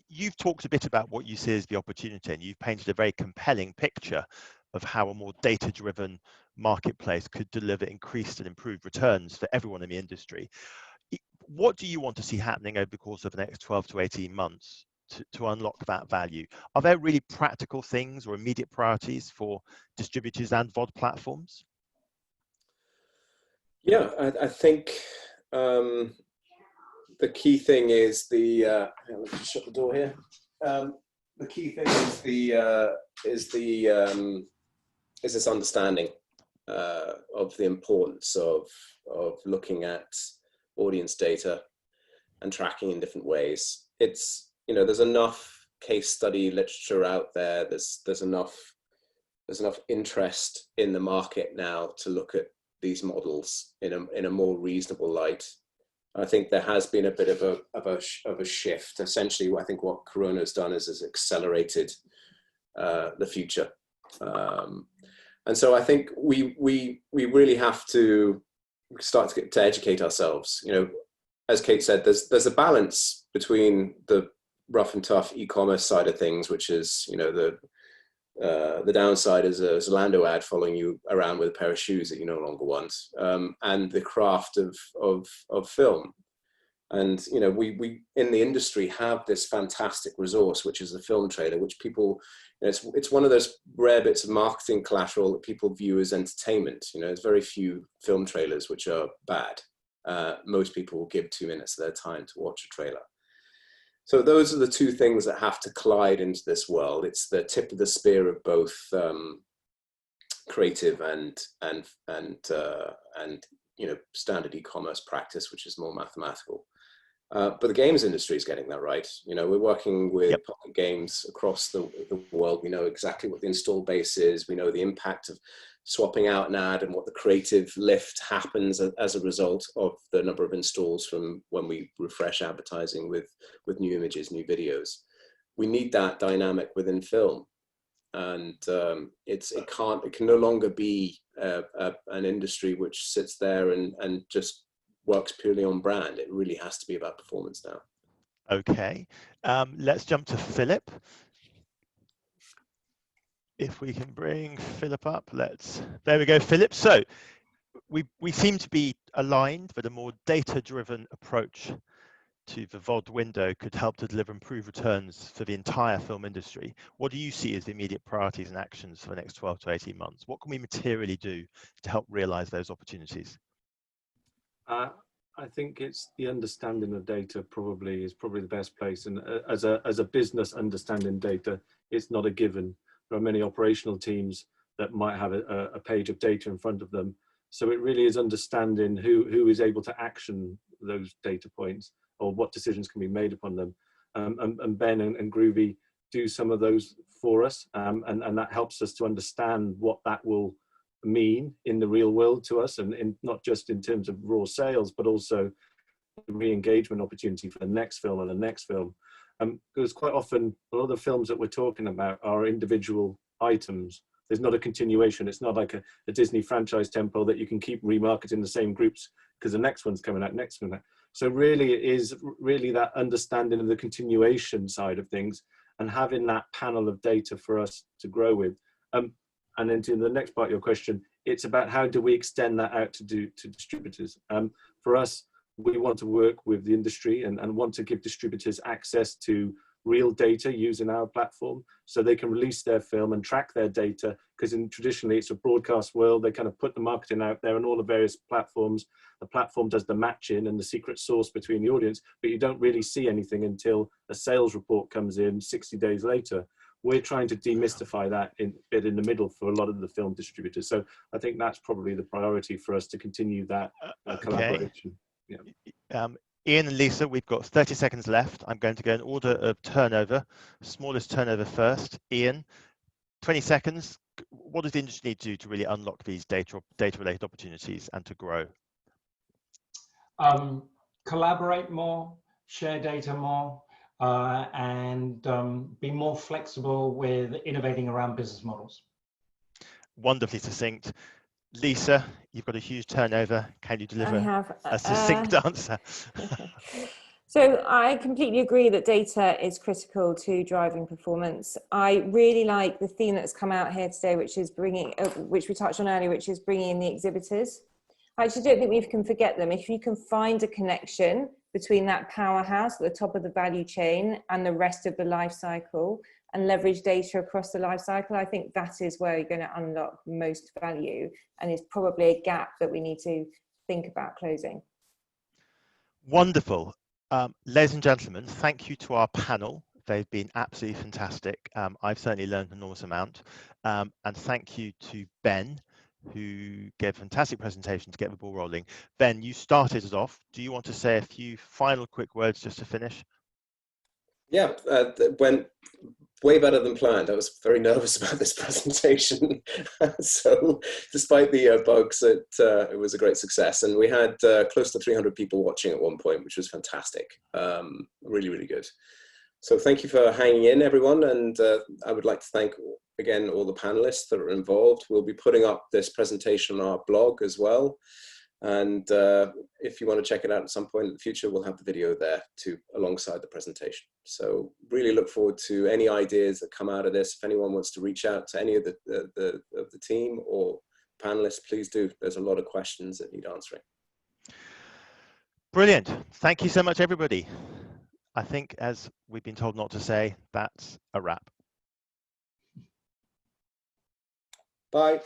you've talked a bit about what you see as the opportunity, and you've painted a very compelling picture of how a more data-driven marketplace could deliver increased and improved returns for everyone in the industry. What do you want to see happening over the course of the next 12 to 18 months to unlock that value? Are there really practical things or immediate priorities for distributors and VOD platforms? Yeah, I think the key thing is the. Let me just shut the door here. The key thing is this understanding of the importance of looking at audience data and tracking in different ways. It's, you know, there's enough case study literature out there. There's enough interest in the market now to look at these models in a more reasonable light. I think there has been a bit of a shift. Essentially, I think what Corona has done is accelerated the future. And so I think we really have to start to educate ourselves. You know, as Kate said, there's a balance between the rough and tough e-commerce side of things, which is, you know, the downside is a Zalando ad following you around with a pair of shoes that you no longer want, and the craft of film. And, you know, we in the industry have this fantastic resource, which is the film trailer, which people, you know, it's one of those rare bits of marketing collateral that people view as entertainment. You know, there's very few film trailers which are bad. Most people will give 2 minutes of their time to watch a trailer. So those are the two things that have to collide into this world. It's the tip of the spear of both creative and you know, standard e-commerce practice, which is more mathematical. But the games industry is getting that right. You know, we're working with Pocket Games across the world. We know exactly what the install base is. We know the impact of swapping out an ad and what the creative lift happens as a result of the number of installs from when we refresh advertising with new images, new videos. We need that dynamic within film. And it can no longer be an industry which sits there and just works purely on brand. It really has to be about performance now. Okay, let's jump to Philip. If we can bring Philip up, there we go, Philip. So we seem to be aligned, but a more data-driven approach to the VOD window could help to deliver improved returns for the entire film industry. What do you see as the immediate priorities and actions for the next 12 to 18 months? What can we materially do to help realize those opportunities? I think it's the understanding of data is probably the best place. And as a business, understanding data, it's not a given. There are many operational teams that might have a page of data in front of them. So it really is understanding who is able to action those data points, or what decisions can be made upon them. And Ben and Gruvi do some of those for us, and that helps us to understand what that will mean in the real world to us, and not just in terms of raw sales, but also the re-engagement opportunity for the next film and the next film. Because quite often, a lot of the films that we're talking about are individual items. There's not a continuation. It's not like a Disney franchise tempo that you can keep remarketing the same groups because the next one's coming out, next one. So really, it is really that understanding of the continuation side of things and having that panel of data for us to grow with. And then to the next part of your question, it's about how do we extend that out to distributors. For us, we want to work with the industry and want to give distributors access to real data using our platform so they can release their film and track their data, because traditionally it's a broadcast world. They kind of put the marketing out there on all the various platforms. The platform does the matching and the secret sauce between the audience, but you don't really see anything until a sales report comes in 60 days later. We're trying to demystify that bit in the middle for a lot of the film distributors. So I think that's probably the priority for us to continue that collaboration. Yeah. Ian and Lisa, we've got 30 seconds left. I'm going to go in order of turnover. Smallest turnover first. Ian, 20 seconds. What does the industry need to do to really unlock these data-related opportunities and to grow? Collaborate more, share data more, and be more flexible with innovating around business models. Wonderfully succinct. Lisa, you've got a huge turnover. Can you deliver a succinct answer? So I completely agree that data is critical to driving performance. I really like the theme that's come out here today, which is which we touched on earlier, which is bringing in the exhibitors. I actually don't think we can forget them. If you can find a connection between that powerhouse at the top of the value chain and the rest of the life cycle and leverage data across the life cycle, I think that is where you're going to unlock most value, and is probably a gap that we need to think about closing. Wonderful. Ladies and gentlemen, thank you to our panel. They've been absolutely fantastic. I've certainly learned an enormous amount. And thank you to Ben, who gave a fantastic presentation to get the ball rolling. Ben, you started us off. Do you want to say a few final quick words just to finish? Yeah, it went way better than planned. I was very nervous about this presentation. So despite the bugs, it was a great success. And we had close to 300 people watching at one point, which was fantastic. Really, really good. So thank you for hanging in, everyone. And I would like to thank, again, all the panelists that are involved. We'll be putting up this presentation on our blog as well. And if you want to check it out at some point in the future, we'll have the video there alongside the presentation. So really look forward to any ideas that come out of this. If anyone wants to reach out to any of the team or panelists, please do. There's a lot of questions that need answering. Brilliant. Thank you so much, everybody. I think, as we've been told not to say, that's a wrap. Bye.